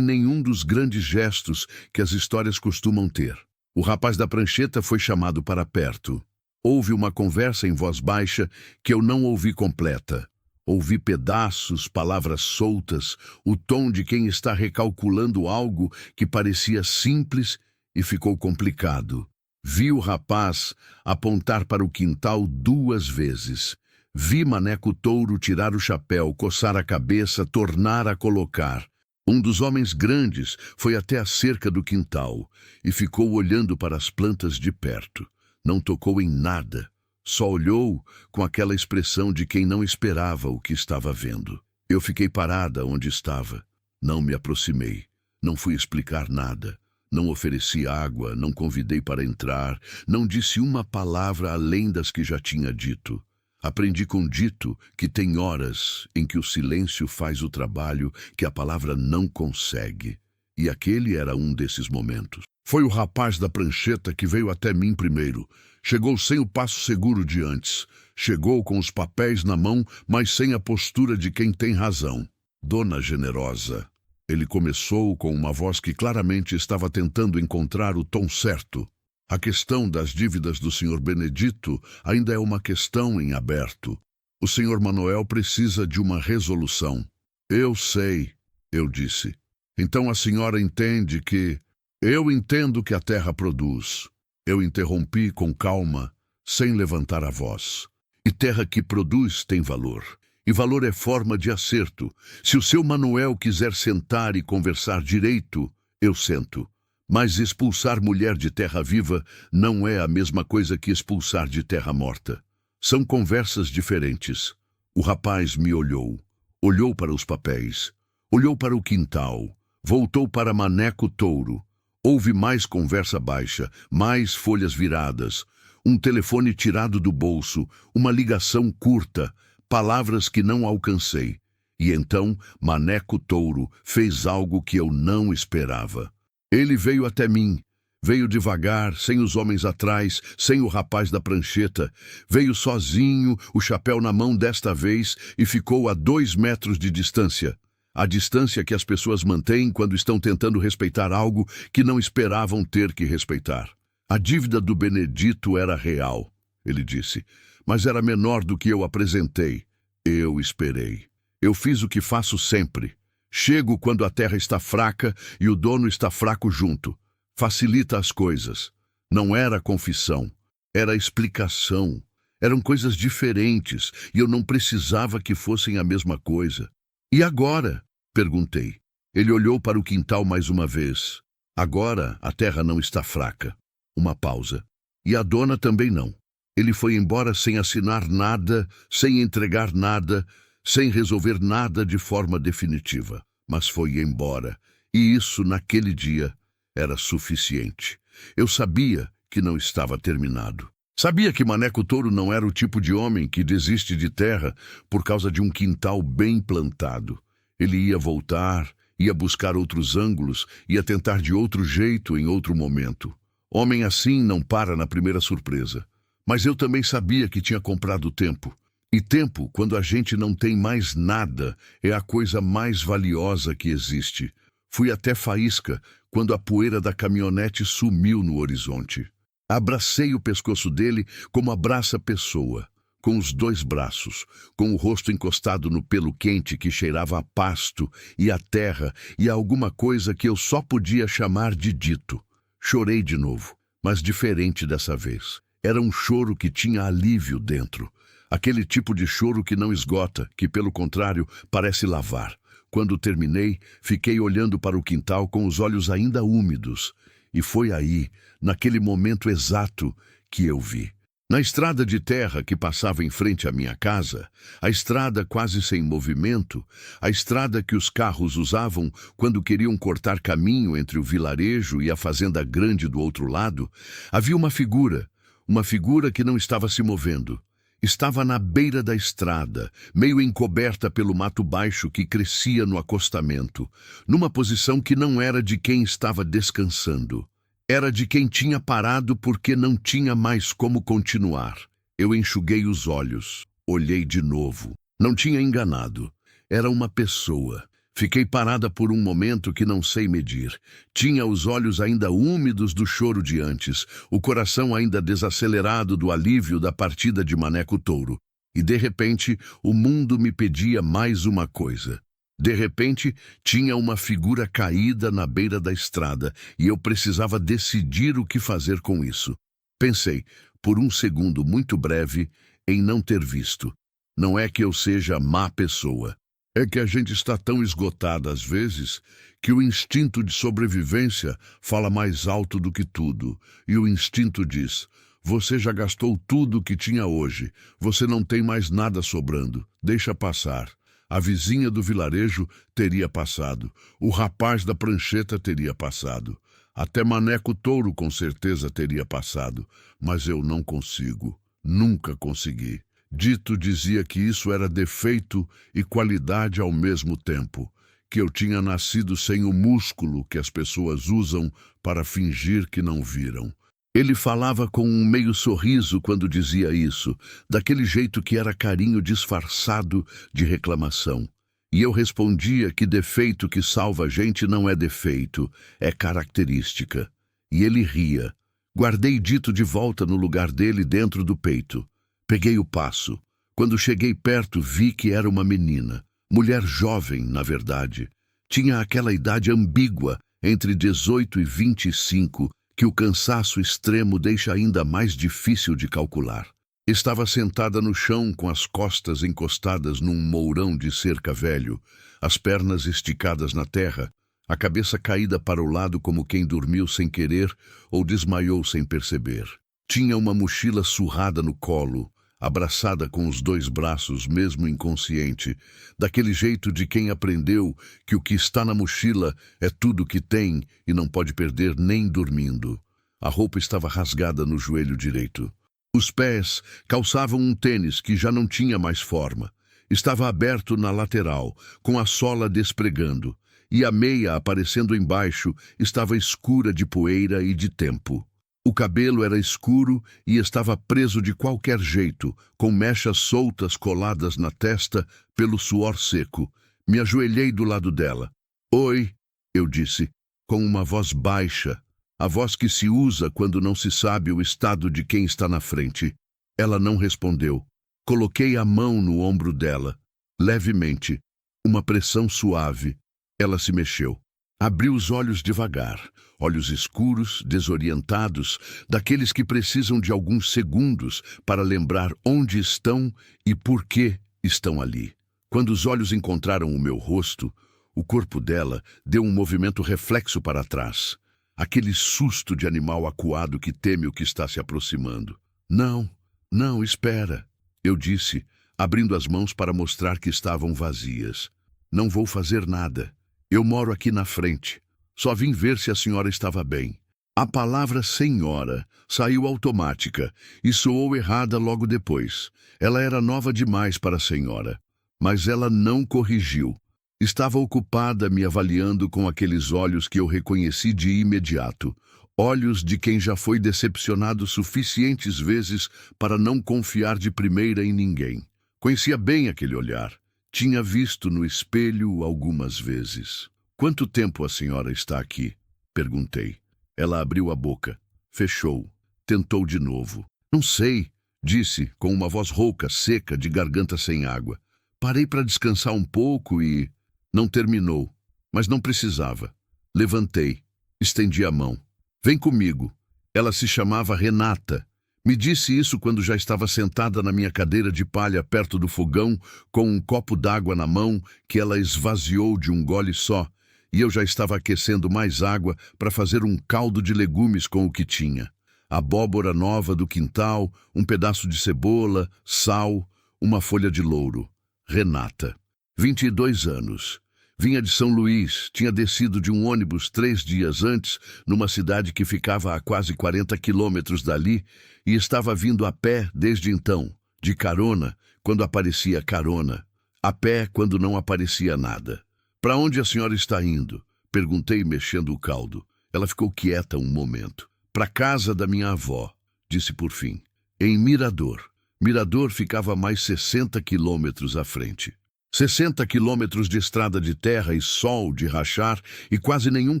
nenhum dos grandes gestos que as histórias costumam ter. O rapaz da prancheta foi chamado para perto. Houve uma conversa em voz baixa que eu não ouvi completa. Ouvi pedaços, palavras soltas, o tom de quem está recalculando algo que parecia simples e ficou complicado. Vi o rapaz apontar para o quintal 2 vezes. Vi Maneco Touro tirar o chapéu, coçar a cabeça, tornar a colocar. Um dos homens grandes foi até a cerca do quintal e ficou olhando para as plantas de perto. Não tocou em nada, só olhou com aquela expressão de quem não esperava o que estava vendo. Eu fiquei parada onde estava. Não me aproximei, não fui explicar nada. Não ofereci água, não convidei para entrar, não disse uma palavra além das que já tinha dito. Aprendi com dito que tem horas em que o silêncio faz o trabalho que a palavra não consegue. E aquele era um desses momentos. Foi o rapaz da prancheta que veio até mim primeiro. Chegou sem o passo seguro de antes. Chegou com os papéis na mão, mas sem a postura de quem tem razão. Dona Generosa. Ele começou com uma voz que claramente estava tentando encontrar o tom certo. A questão das dívidas do Sr. Benedito ainda é uma questão em aberto. O Sr. Manuel precisa de uma resolução. Eu sei, eu disse. Então a senhora entende que... Eu entendo que a terra produz. Eu interrompi com calma, sem levantar a voz. E terra que produz tem valor. E valor é forma de acerto. Se o seu Manuel quiser sentar e conversar direito, eu sento. Mas expulsar mulher de terra viva não é a mesma coisa que expulsar de terra morta. São conversas diferentes. O rapaz me olhou. Olhou para os papéis. Olhou para o quintal. Voltou para Maneco Touro. Houve mais conversa baixa, mais folhas viradas, um telefone tirado do bolso, uma ligação curta, palavras que não alcancei. E então Maneco Touro fez algo que eu não esperava. Ele veio até mim, veio devagar, sem os homens atrás, sem o rapaz da prancheta. Veio sozinho, o chapéu na mão desta vez, e ficou a 2 metros de distância. A distância que as pessoas mantêm quando estão tentando respeitar algo que não esperavam ter que respeitar. A dívida do Benedito era real, ele disse, mas era menor do que eu apresentei. Eu esperei. Eu fiz o que faço sempre. Chego quando a terra está fraca e o dono está fraco junto. Facilita as coisas. Não era confissão, era explicação. Eram coisas diferentes e eu não precisava que fossem a mesma coisa. E agora? Perguntei. Ele olhou para o quintal mais uma vez. Agora a terra não está fraca. Uma pausa. E a dona também não. Ele foi embora sem assinar nada, sem entregar nada, sem resolver nada de forma definitiva. Mas foi embora. E isso, naquele dia, era suficiente. Eu sabia que não estava terminado. Sabia que Maneco Touro não era o tipo de homem que desiste de terra por causa de um quintal bem plantado. Ele ia voltar, ia buscar outros ângulos, ia tentar de outro jeito em outro momento. Homem assim não para na primeira surpresa. Mas eu também sabia que tinha comprado tempo. E tempo, quando a gente não tem mais nada, é a coisa mais valiosa que existe. Fui até Faísca, quando a poeira da caminhonete sumiu no horizonte. Abracei o pescoço dele como abraça a pessoa, com os 2 braços, com o rosto encostado no pelo quente que cheirava a pasto e a terra e a alguma coisa que eu só podia chamar de dito. Chorei de novo, mas diferente dessa vez. Era um choro que tinha alívio dentro. Aquele tipo de choro que não esgota, que pelo contrário parece lavar. Quando terminei, fiquei olhando para o quintal com os olhos ainda úmidos. E foi aí, naquele momento exato, que eu vi. Na estrada de terra que passava em frente à minha casa, a estrada quase sem movimento, a estrada que os carros usavam quando queriam cortar caminho entre o vilarejo e a fazenda grande do outro lado, havia uma figura que não estava se movendo. Estava na beira da estrada, meio encoberta pelo mato baixo que crescia no acostamento, numa posição que não era de quem estava descansando. Era de quem tinha parado porque não tinha mais como continuar. Eu enxuguei os olhos, olhei de novo. Não tinha enganado. Era uma pessoa. Fiquei parada por um momento que não sei medir. Tinha os olhos ainda úmidos do choro de antes, o coração ainda desacelerado do alívio da partida de Maneco Touro. E de repente, o mundo me pedia mais uma coisa. De repente, tinha uma figura caída na beira da estrada e eu precisava decidir o que fazer com isso. Pensei, por um segundo muito breve, em não ter visto. Não é que eu seja má pessoa. É que a gente está tão esgotada às vezes que o instinto de sobrevivência fala mais alto do que tudo. E o instinto diz: você já gastou tudo o que tinha hoje, você não tem mais nada sobrando, deixa passar. A vizinha do vilarejo teria passado, o rapaz da prancheta teria passado, até Maneco Touro com certeza teria passado, mas eu não consigo, nunca consegui. Dito dizia que isso era defeito e qualidade ao mesmo tempo, que eu tinha nascido sem o músculo que as pessoas usam para fingir que não viram. Ele falava com um meio sorriso quando dizia isso, daquele jeito que era carinho disfarçado de reclamação. E eu respondia que defeito que salva a gente não é defeito, é característica. E ele ria. Guardei Dito de volta no lugar dele dentro do peito. Peguei o passo. Quando cheguei perto, vi que era uma menina. Mulher jovem, na verdade. Tinha aquela idade ambígua, entre 18 e 25, que o cansaço extremo deixa ainda mais difícil de calcular. Estava sentada no chão com as costas encostadas num mourão de cerca velho, as pernas esticadas na terra, a cabeça caída para o lado como quem dormiu sem querer ou desmaiou sem perceber. Tinha uma mochila surrada no colo, abraçada com os dois braços, mesmo inconsciente, daquele jeito de quem aprendeu que o que está na mochila é tudo que tem e não pode perder nem dormindo. A roupa estava rasgada no joelho direito. Os pés calçavam um tênis que já não tinha mais forma. Estava aberto na lateral, com a sola despregando, e a meia aparecendo embaixo estava escura de poeira e de tempo. O cabelo era escuro e estava preso de qualquer jeito, com mechas soltas coladas na testa pelo suor seco. Me ajoelhei do lado dela. Oi, eu disse, com uma voz baixa, a voz que se usa quando não se sabe o estado de quem está na frente. Ela não respondeu. Coloquei a mão no ombro dela, levemente, uma pressão suave. Ela se mexeu. Abriu os olhos devagar, olhos escuros, desorientados, daqueles que precisam de alguns segundos para lembrar onde estão e por que estão ali. Quando os olhos encontraram o meu rosto, o corpo dela deu um movimento reflexo para trás, aquele susto de animal acuado que teme o que está se aproximando. Não, não, espera, eu disse, abrindo as mãos para mostrar que estavam vazias. Não vou fazer nada. Eu moro aqui na frente. Só vim ver se a senhora estava bem. A palavra senhora saiu automática e soou errada logo depois. Ela era nova demais para a senhora. Mas ela não corrigiu. Estava ocupada me avaliando com aqueles olhos que eu reconheci de imediato. Olhos de quem já foi decepcionado suficientes vezes para não confiar de primeira em ninguém. Conhecia bem aquele olhar. Tinha visto no espelho algumas vezes. Quanto tempo a senhora está aqui? Perguntei. Ela abriu a boca, fechou, tentou de novo. Não sei, disse, com uma voz rouca, seca, de garganta sem água. Parei para descansar um pouco e... Não terminou, mas não precisava. Levantei, estendi a mão. Vem comigo. Ela se chamava Renata. Me disse isso quando já estava sentada na minha cadeira de palha perto do fogão, com um copo d'água na mão que ela esvaziou de um gole só, e eu já estava aquecendo mais água para fazer um caldo de legumes com o que tinha. Abóbora nova do quintal, um pedaço de cebola, sal, uma folha de louro. Renata, 22 anos. Vinha de São Luís, tinha descido de um ônibus 3 dias antes, numa cidade que ficava a quase 40 quilômetros dali, e estava vindo a pé desde então, de carona, quando aparecia carona, a pé quando não aparecia nada. Para onde a senhora está indo? Perguntei, mexendo o caldo. Ela ficou quieta um momento. Para casa da minha avó, disse por fim. Em Mirador. Mirador ficava a mais 60 quilômetros à frente. 60 quilômetros de estrada de terra e sol de rachar e quase nenhum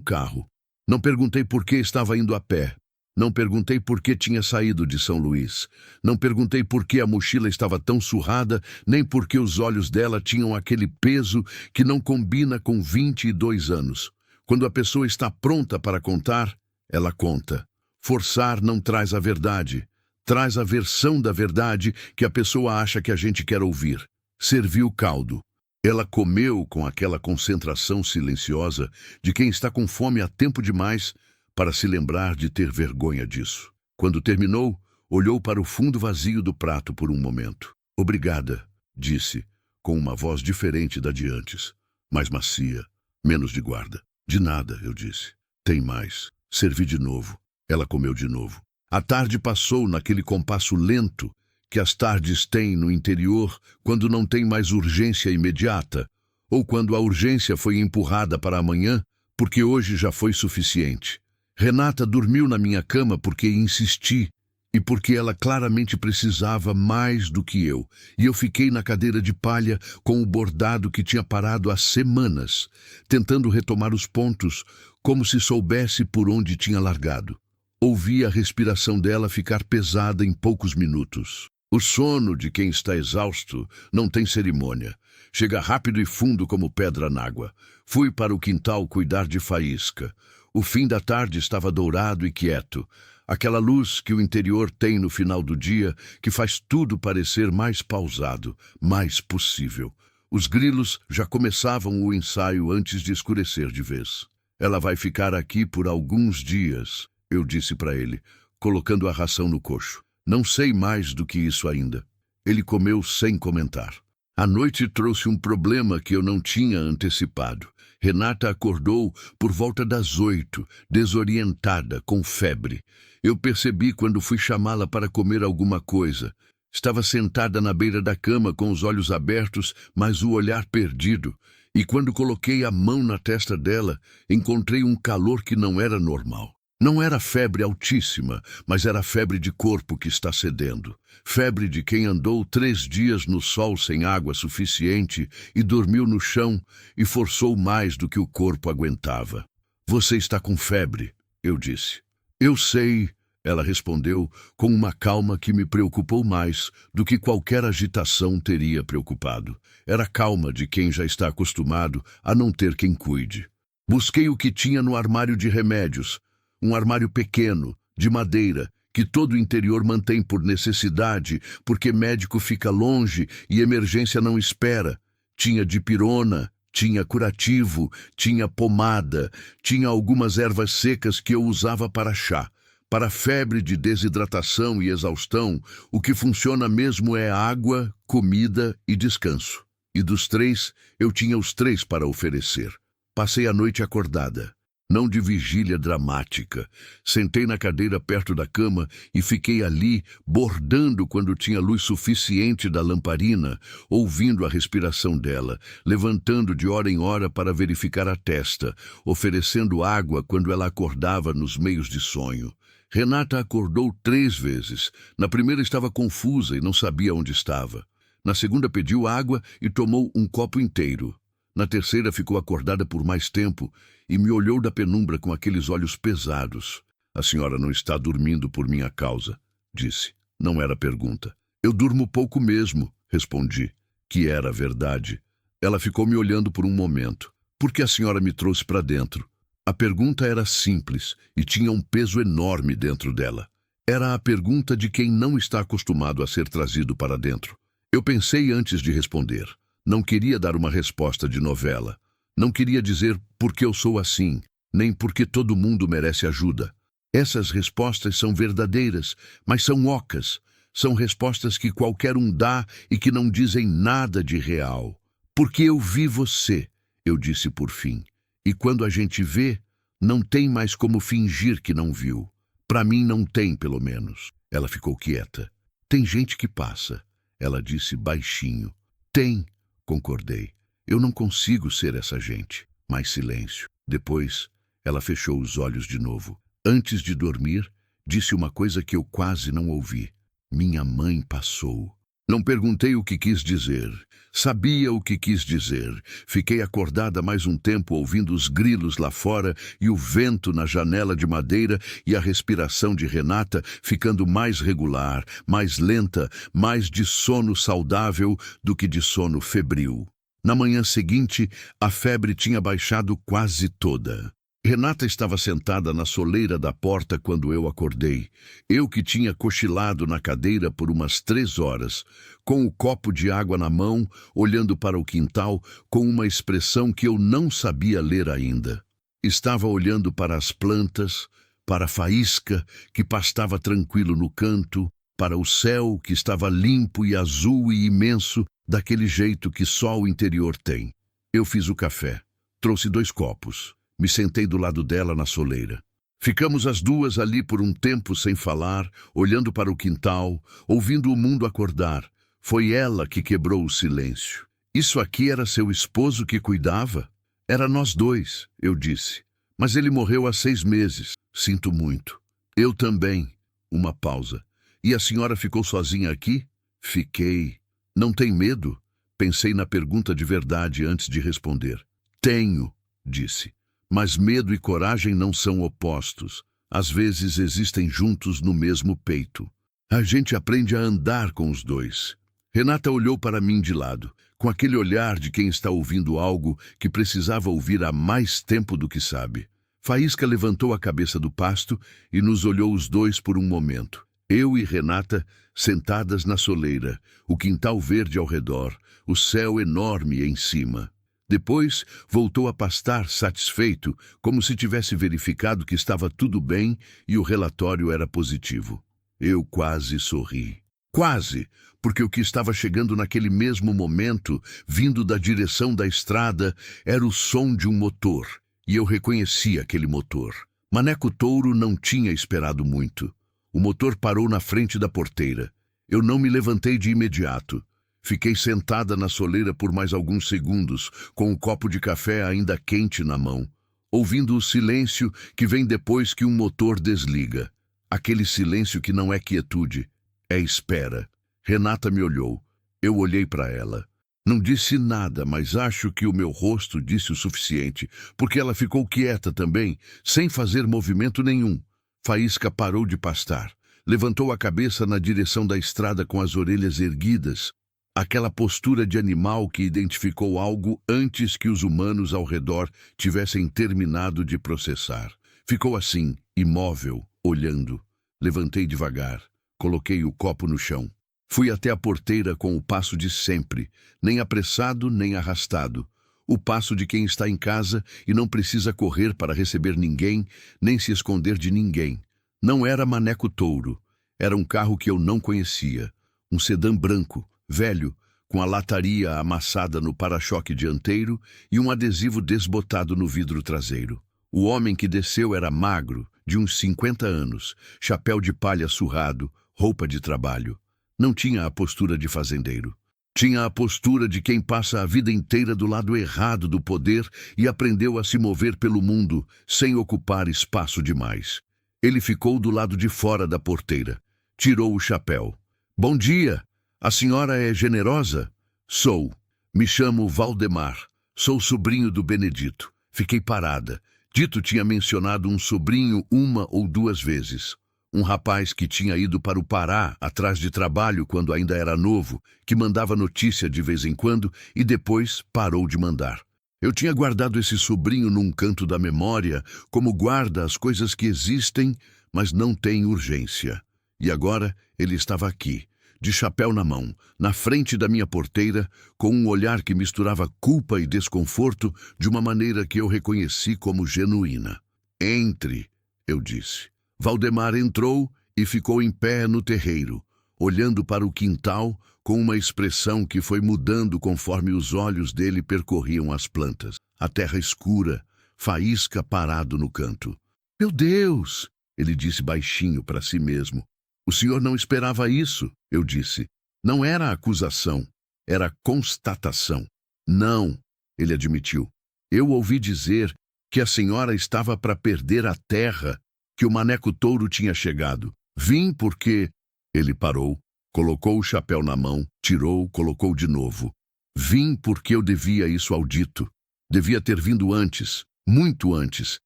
carro. Não perguntei por que estava indo a pé. Não perguntei por que tinha saído de São Luís. Não perguntei por que a mochila estava tão surrada, nem por que os olhos dela tinham aquele peso que não combina com 22 anos. Quando a pessoa está pronta para contar, ela conta. Forçar não traz a verdade. Traz a versão da verdade que a pessoa acha que a gente quer ouvir. Serviu caldo. Ela comeu com aquela concentração silenciosa de quem está com fome há tempo demais para se lembrar de ter vergonha disso. Quando terminou, olhou para o fundo vazio do prato por um momento. Obrigada, disse, com uma voz diferente da de antes, mais macia, menos de guarda. De nada, eu disse. Tem mais. Servi de novo. Ela comeu de novo. A tarde passou naquele compasso lento que as tardes têm no interior quando não tem mais urgência imediata, ou quando a urgência foi empurrada para amanhã, porque hoje já foi suficiente. Renata dormiu na minha cama porque insisti, e porque ela claramente precisava mais do que eu, e eu fiquei na cadeira de palha com o bordado que tinha parado há semanas, tentando retomar os pontos, como se soubesse por onde tinha largado. Ouvi a respiração dela ficar pesada em poucos minutos. O sono de quem está exausto não tem cerimônia. Chega rápido e fundo como pedra n'água. Fui para o quintal cuidar de faísca. O fim da tarde estava dourado e quieto. Aquela luz que o interior tem no final do dia, que faz tudo parecer mais pausado, mais possível. Os grilos já começavam o ensaio antes de escurecer de vez. Ela vai ficar aqui por alguns dias, eu disse para ele, colocando a ração no coxo. Não sei mais do que isso ainda. Ele comeu sem comentar. A noite trouxe um problema que eu não tinha antecipado. Renata acordou por volta das 8, desorientada, com febre. Eu percebi quando fui chamá-la para comer alguma coisa. Estava sentada na beira da cama com os olhos abertos, mas o olhar perdido. E quando coloquei a mão na testa dela, encontrei um calor que não era normal. Não era febre altíssima, mas era febre de corpo que está cedendo. Febre de quem andou 3 dias no sol sem água suficiente e dormiu no chão e forçou mais do que o corpo aguentava. Você está com febre, eu disse. Eu sei, ela respondeu com uma calma que me preocupou mais do que qualquer agitação teria preocupado. Era calma de quem já está acostumado a não ter quem cuide. Busquei o que tinha no armário de remédios. Um armário pequeno, de madeira, que todo o interior mantém por necessidade, porque médico fica longe e emergência não espera. Tinha dipirona, tinha curativo, tinha pomada, tinha algumas ervas secas que eu usava para chá. Para febre de desidratação e exaustão, o que funciona mesmo é água, comida e descanso. E dos 3, eu tinha os 3 para oferecer. Passei a noite acordada. Não de vigília dramática. Sentei na cadeira perto da cama e fiquei ali, bordando quando tinha luz suficiente da lamparina, ouvindo a respiração dela, levantando de hora em hora para verificar a testa, oferecendo água quando ela acordava nos meios de sonho. Renata acordou 3 vezes. Na primeira estava confusa e não sabia onde estava. Na segunda pediu água e tomou um copo inteiro. Na terceira ficou acordada por mais tempo e me olhou da penumbra com aqueles olhos pesados. A senhora não está dormindo por minha causa, disse. Não era pergunta. Eu durmo pouco mesmo, respondi, que era verdade. Ela ficou me olhando por um momento. Por que a senhora me trouxe para dentro? A pergunta era simples e tinha um peso enorme dentro dela. Era a pergunta de quem não está acostumado a ser trazido para dentro. Eu pensei antes de responder. Não queria dar uma resposta de novela. Não queria dizer porque eu sou assim, nem porque todo mundo merece ajuda. Essas respostas são verdadeiras, mas são ocas. São respostas que qualquer um dá e que não dizem nada de real. Porque eu vi você, eu disse por fim. E quando a gente vê, não tem mais como fingir que não viu. Para mim não tem, pelo menos. Ela ficou quieta. Tem gente que passa, ela disse baixinho. Tem, concordei. Eu não consigo ser essa gente. Mais silêncio. Depois, ela fechou os olhos de novo. Antes de dormir, disse uma coisa que eu quase não ouvi. Minha mãe passou. Não perguntei o que quis dizer. Sabia o que quis dizer. Fiquei acordada mais um tempo ouvindo os grilos lá fora e o vento na janela de madeira e a respiração de Renata ficando mais regular, mais lenta, mais de sono saudável do que de sono febril. Na manhã seguinte, a febre tinha baixado quase toda. Renata estava sentada na soleira da porta quando eu acordei. Eu que tinha cochilado na cadeira por umas 3 horas, com o copo de água na mão, olhando para o quintal, com uma expressão que eu não sabia ler ainda. Estava olhando para as plantas, para a faísca, que pastava tranquilo no canto, para o céu, que estava limpo e azul e imenso, daquele jeito que só o interior tem. Eu fiz o café. Trouxe 2 copos. Me sentei do lado dela na soleira. Ficamos as duas ali por um tempo sem falar, olhando para o quintal, ouvindo o mundo acordar. Foi ela que quebrou o silêncio. Isso aqui era seu esposo que cuidava? Era nós 2, eu disse. Mas ele morreu há 6 meses. Sinto muito. Eu também. Uma pausa. E a senhora ficou sozinha aqui? Fiquei. Não tem medo? Pensei na pergunta de verdade antes de responder. Tenho, disse. Mas medo e coragem não são opostos. Às vezes existem juntos no mesmo peito. A gente aprende a andar com os 2. Renata olhou para mim de lado, com aquele olhar de quem está ouvindo algo que precisava ouvir há mais tempo do que sabe. Faísca levantou a cabeça do pasto e nos olhou os 2 por um momento. Eu e Renata sentadas na soleira, o quintal verde ao redor, o céu enorme em cima. Depois, voltou a pastar, satisfeito, como se tivesse verificado que estava tudo bem e o relatório era positivo. Eu quase sorri. Quase, porque o que estava chegando naquele mesmo momento, vindo da direção da estrada, era o som de um motor, e eu reconheci aquele motor. Maneco Touro não tinha esperado muito. O motor parou na frente da porteira. Eu não me levantei de imediato. Fiquei sentada na soleira por mais alguns segundos, com o copo de café ainda quente na mão, ouvindo o silêncio que vem depois que um motor desliga. Aquele silêncio que não é quietude, é espera. Renata me olhou. Eu olhei para ela. Não disse nada, mas acho que o meu rosto disse o suficiente, porque ela ficou quieta também, sem fazer movimento nenhum. Faísca parou de pastar. Levantou a cabeça na direção da estrada com as orelhas erguidas. Aquela postura de animal que identificou algo antes que os humanos ao redor tivessem terminado de processar. Ficou assim, imóvel, olhando. Levantei devagar. Coloquei o copo no chão. Fui até a porteira com o passo de sempre, nem apressado nem arrastado. O passo de quem está em casa e não precisa correr para receber ninguém, nem se esconder de ninguém. Não era Maneco Touro. Era um carro que eu não conhecia. Um sedã branco, velho, com a lataria amassada no para-choque dianteiro e um adesivo desbotado no vidro traseiro. O homem que desceu era magro, de uns 50 anos, chapéu de palha surrado, roupa de trabalho. Não tinha a postura de fazendeiro. Tinha a postura de quem passa a vida inteira do lado errado do poder e aprendeu a se mover pelo mundo sem ocupar espaço demais. Ele ficou do lado de fora da porteira. Tirou o chapéu. "Bom dia! A senhora é generosa?" "Sou. Me chamo Valdemar. Sou sobrinho do Benedito." Fiquei parada. Dito tinha mencionado um sobrinho 1 ou 2 vezes. Um rapaz que tinha ido para o Pará atrás de trabalho quando ainda era novo, que mandava notícia de vez em quando e depois parou de mandar. Eu tinha guardado esse sobrinho num canto da memória, como guarda as coisas que existem, mas não têm urgência. E agora ele estava aqui, de chapéu na mão, na frente da minha porteira, com um olhar que misturava culpa e desconforto de uma maneira que eu reconheci como genuína. Entre, eu disse. Valdemar entrou e ficou em pé no terreiro, olhando para o quintal com uma expressão que foi mudando conforme os olhos dele percorriam as plantas. A terra escura, Faísca parado no canto. Meu Deus! Ele disse baixinho para si mesmo. O senhor não esperava isso, eu disse. Não era acusação, era constatação. Não, ele admitiu. Eu ouvi dizer que a senhora estava para perder a terra, que o maneco touro tinha chegado. Vim porque... Ele parou, colocou o chapéu na mão, tirou, colocou de novo. Vim porque eu devia isso ao dito. Devia ter vindo antes, muito antes.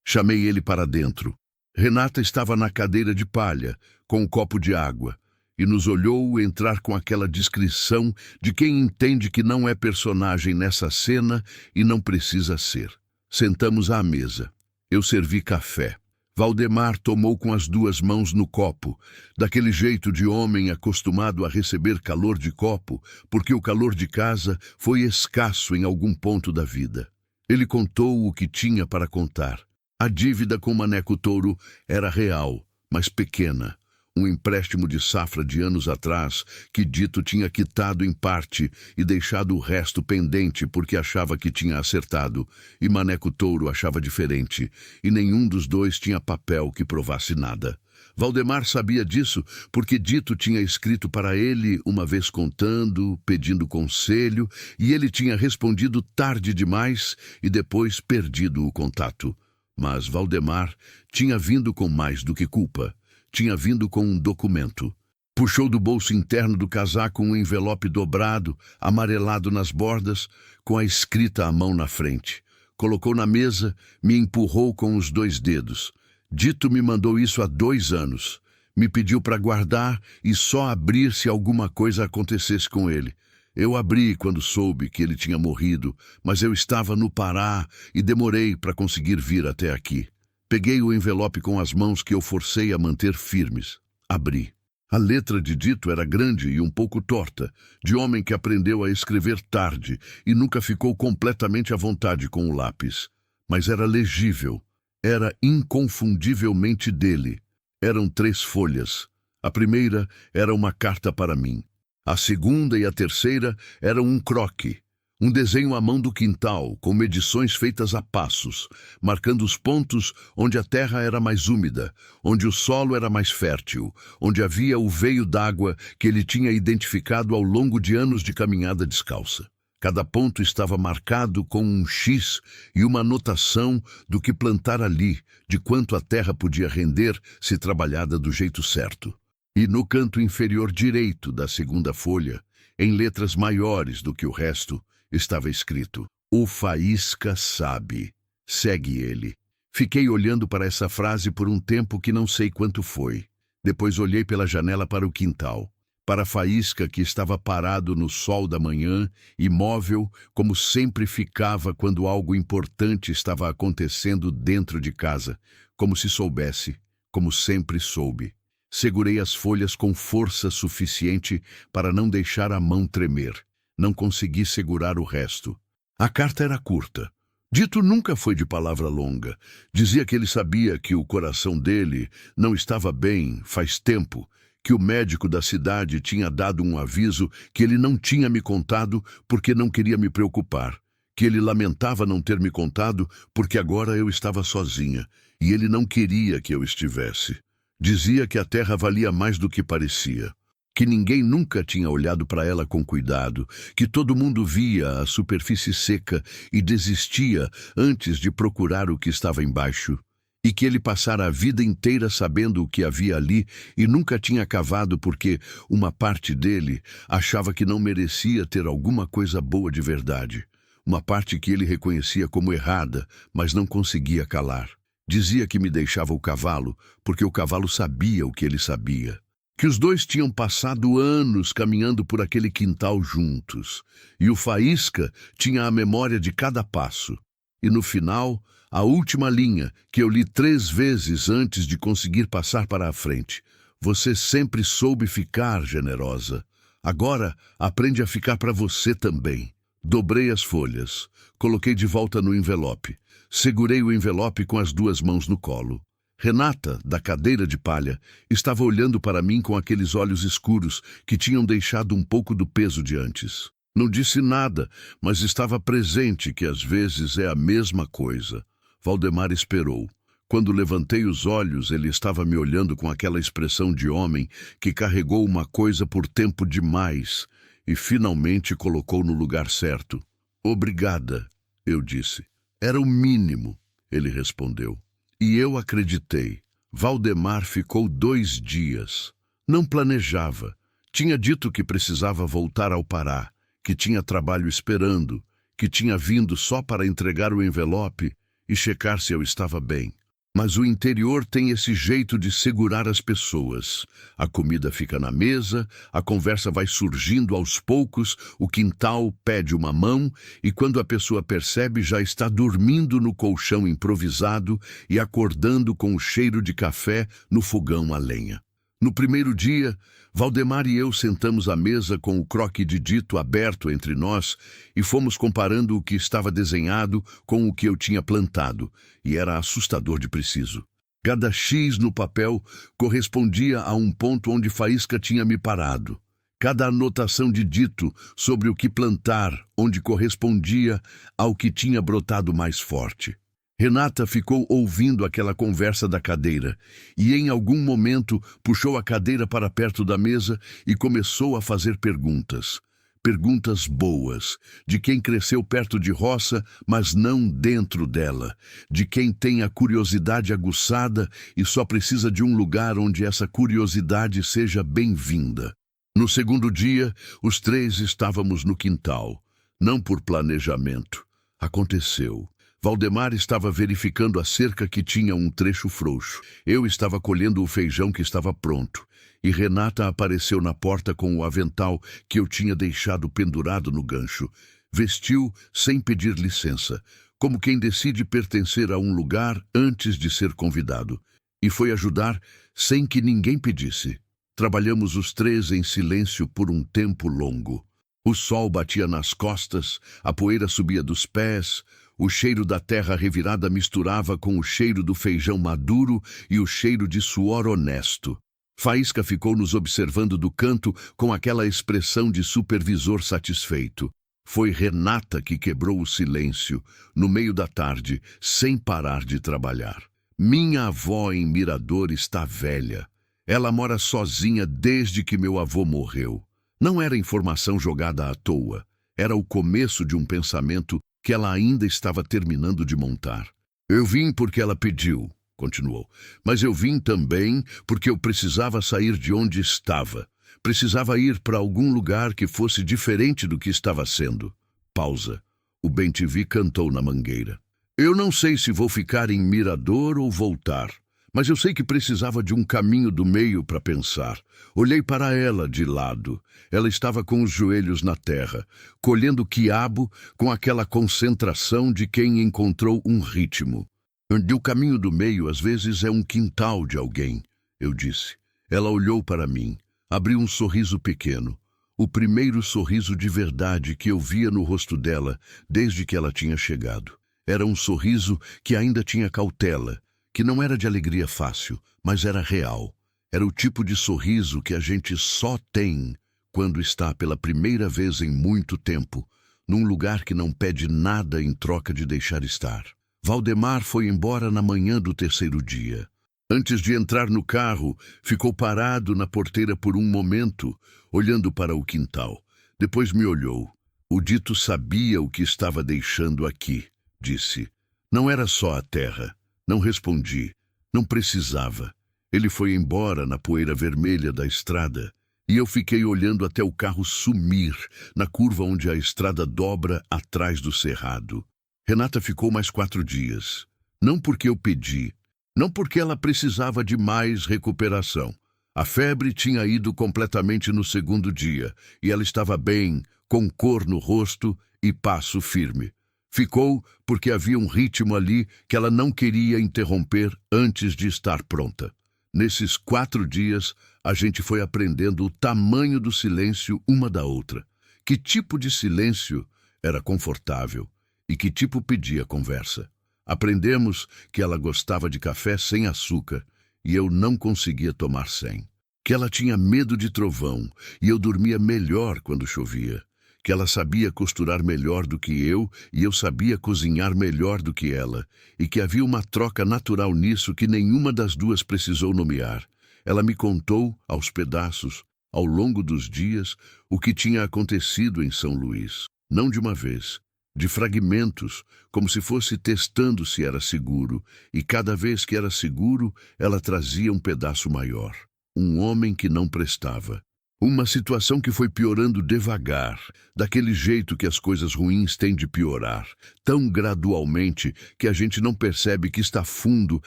Chamei ele para dentro. Renata estava na cadeira de palha, com um copo de água, e nos olhou entrar com aquela discrição de quem entende que não é personagem nessa cena e não precisa ser. Sentamos à mesa. Eu servi café. Valdemar tomou com as duas mãos no copo, daquele jeito de homem acostumado a receber calor de copo, porque o calor de casa foi escasso em algum ponto da vida. Ele contou o que tinha para contar. A dívida com o maneco touro era real, mas pequena. Um empréstimo de safra de anos atrás que Dito tinha quitado em parte e deixado o resto pendente porque achava que tinha acertado, e Maneco Touro achava diferente, e nenhum dos dois tinha papel que provasse nada. Valdemar sabia disso porque Dito tinha escrito para ele uma vez contando, pedindo conselho, e ele tinha respondido tarde demais e depois perdido o contato. Mas Valdemar tinha vindo com mais do que culpa. Tinha vindo com um documento. Puxou do bolso interno do casaco um envelope dobrado, amarelado nas bordas, com a escrita à mão na frente. Colocou na mesa, me empurrou com os 2 dedos. Dito me mandou isso há 2 anos. Me pediu para guardar e só abrir se alguma coisa acontecesse com ele. Eu abri quando soube que ele tinha morrido, mas eu estava no Pará e demorei para conseguir vir até aqui. Peguei o envelope com as mãos que eu forcei a manter firmes. Abri. A letra de Dito era grande e um pouco torta, de homem que aprendeu a escrever tarde e nunca ficou completamente à vontade com o lápis. Mas era legível. Era inconfundivelmente dele. Eram 3 folhas. A primeira era uma carta para mim. A segunda e a terceira eram um croque. Um desenho à mão do quintal, com medições feitas a passos, marcando os pontos onde a terra era mais úmida, onde o solo era mais fértil, onde havia o veio d'água que ele tinha identificado ao longo de anos de caminhada descalça. Cada ponto estava marcado com um X e uma anotação do que plantar ali, de quanto a terra podia render se trabalhada do jeito certo. E no canto inferior direito da segunda folha, em letras maiores do que o resto, estava escrito: "O Faísca sabe. Segue ele." Fiquei olhando para essa frase por um tempo que não sei quanto foi. Depois olhei pela janela para o quintal, para a Faísca que estava parado no sol da manhã, imóvel, como sempre ficava quando algo importante estava acontecendo dentro de casa, como se soubesse, como sempre soube. Segurei as folhas com força suficiente para não deixar a mão tremer. Não consegui segurar o resto. A carta era curta. Dito nunca foi de palavra longa. Dizia que ele sabia que o coração dele não estava bem faz tempo, que o médico da cidade tinha dado um aviso que ele não tinha me contado porque não queria me preocupar, que ele lamentava não ter me contado porque agora eu estava sozinha e ele não queria que eu estivesse. Dizia que a terra valia mais do que parecia, que ninguém nunca tinha olhado para ela com cuidado, que todo mundo via a superfície seca e desistia antes de procurar o que estava embaixo, e que ele passara a vida inteira sabendo o que havia ali e nunca tinha cavado porque uma parte dele achava que não merecia ter alguma coisa boa de verdade, uma parte que ele reconhecia como errada, mas não conseguia calar. Dizia que me deixava o cavalo porque o cavalo sabia o que ele sabia. Que os 2 tinham passado anos caminhando por aquele quintal juntos, e o Faísca tinha a memória de cada passo. E no final, a última linha, que eu li 3 vezes antes de conseguir passar para a frente. Você sempre soube ficar generosa. Agora aprende a ficar para você também. Dobrei as folhas, coloquei de volta no envelope. Segurei o envelope com as duas mãos no colo. Renata, da cadeira de palha, estava olhando para mim com aqueles olhos escuros que tinham deixado um pouco do peso de antes. Não disse nada, mas estava presente, que às vezes é a mesma coisa. Valdemar esperou. Quando levantei os olhos, ele estava me olhando com aquela expressão de homem que carregou uma coisa por tempo demais e finalmente colocou no lugar certo. Obrigada, eu disse. Era o mínimo, ele respondeu. E eu acreditei. Valdemar ficou 2 dias. Não planejava. Tinha dito que precisava voltar ao Pará, que tinha trabalho esperando, que tinha vindo só para entregar o envelope e checar se eu estava bem. Mas o interior tem esse jeito de segurar as pessoas. A comida fica na mesa, a conversa vai surgindo aos poucos, o quintal pede uma mão e quando a pessoa percebe já está dormindo no colchão improvisado e acordando com o cheiro de café no fogão a lenha. No primeiro dia, Valdemar e eu sentamos à mesa com o croque de dito aberto entre nós e fomos comparando o que estava desenhado com o que eu tinha plantado, e era assustador de preciso. Cada X no papel correspondia a um ponto onde Faísca tinha me parado. Cada anotação de dito sobre o que plantar, onde correspondia ao que tinha brotado mais forte. Renata ficou ouvindo aquela conversa da cadeira e, em algum momento, puxou a cadeira para perto da mesa e começou a fazer perguntas. Perguntas boas, de quem cresceu perto de roça, mas não dentro dela, de quem tem a curiosidade aguçada e só precisa de um lugar onde essa curiosidade seja bem-vinda. No segundo dia, os 3 estávamos no quintal. Não por planejamento. Aconteceu. Valdemar estava verificando a cerca que tinha um trecho frouxo. Eu estava colhendo o feijão que estava pronto. E Renata apareceu na porta com o avental que eu tinha deixado pendurado no gancho. Vestiu sem pedir licença, como quem decide pertencer a um lugar antes de ser convidado. E foi ajudar sem que ninguém pedisse. Trabalhamos os 3 em silêncio por um tempo longo. O sol batia nas costas, a poeira subia dos pés. O cheiro da terra revirada misturava com o cheiro do feijão maduro e o cheiro de suor honesto. Faísca ficou nos observando do canto com aquela expressão de supervisor satisfeito. Foi Renata que quebrou o silêncio, no meio da tarde, sem parar de trabalhar. Minha avó em Mirador está velha. Ela mora sozinha desde que meu avô morreu. Não era informação jogada à toa. Era o começo de um pensamento que ela ainda estava terminando de montar. Eu vim porque ela pediu, continuou, mas eu vim também porque eu precisava sair de onde estava. Precisava ir para algum lugar que fosse diferente do que estava sendo. Pausa. O bem-te-vi cantou na mangueira. Eu não sei se vou ficar em Mirador ou voltar, mas eu sei que precisava de um caminho do meio para pensar. Olhei para ela de lado. Ela estava com os joelhos na terra, colhendo quiabo com aquela concentração de quem encontrou um ritmo. E o caminho do meio às vezes é um quintal de alguém, eu disse. Ela olhou para mim, abriu um sorriso pequeno. O primeiro sorriso de verdade que eu via no rosto dela desde que ela tinha chegado. Era um sorriso que ainda tinha cautela, que não era de alegria fácil, mas era real. Era o tipo de sorriso que a gente só tem quando está pela primeira vez em muito tempo, num lugar que não pede nada em troca de deixar estar. Valdemar foi embora na manhã do 3º dia. Antes de entrar no carro, ficou parado na porteira por um momento, olhando para o quintal. Depois me olhou. O dito sabia o que estava deixando aqui, disse. Não era só a terra. Não respondi. Não precisava. Ele foi embora na poeira vermelha da estrada, e eu fiquei olhando até o carro sumir na curva onde a estrada dobra atrás do cerrado. Renata ficou mais 4 dias. Não porque eu pedi, não porque ela precisava de mais recuperação. A febre tinha ido completamente no 2º dia, e ela estava bem, com cor no rosto e passo firme. Ficou porque havia um ritmo ali que ela não queria interromper antes de estar pronta. Nesses 4 dias, a gente foi aprendendo o tamanho do silêncio uma da outra. Que tipo de silêncio era confortável e que tipo pedia conversa. Aprendemos que ela gostava de café sem açúcar e eu não conseguia tomar sem. Que ela tinha medo de trovão e eu dormia melhor quando chovia. Que ela sabia costurar melhor do que eu e eu sabia cozinhar melhor do que ela. E que havia uma troca natural nisso que nenhuma das duas precisou nomear. Ela me contou, aos pedaços, ao longo dos dias, o que tinha acontecido em São Luís. Não de uma vez, de fragmentos, como se fosse testando se era seguro. E cada vez que era seguro, ela trazia um pedaço maior. Um homem que não prestava. Uma situação que foi piorando devagar, daquele jeito que as coisas ruins têm de piorar, tão gradualmente que a gente não percebe que está fundo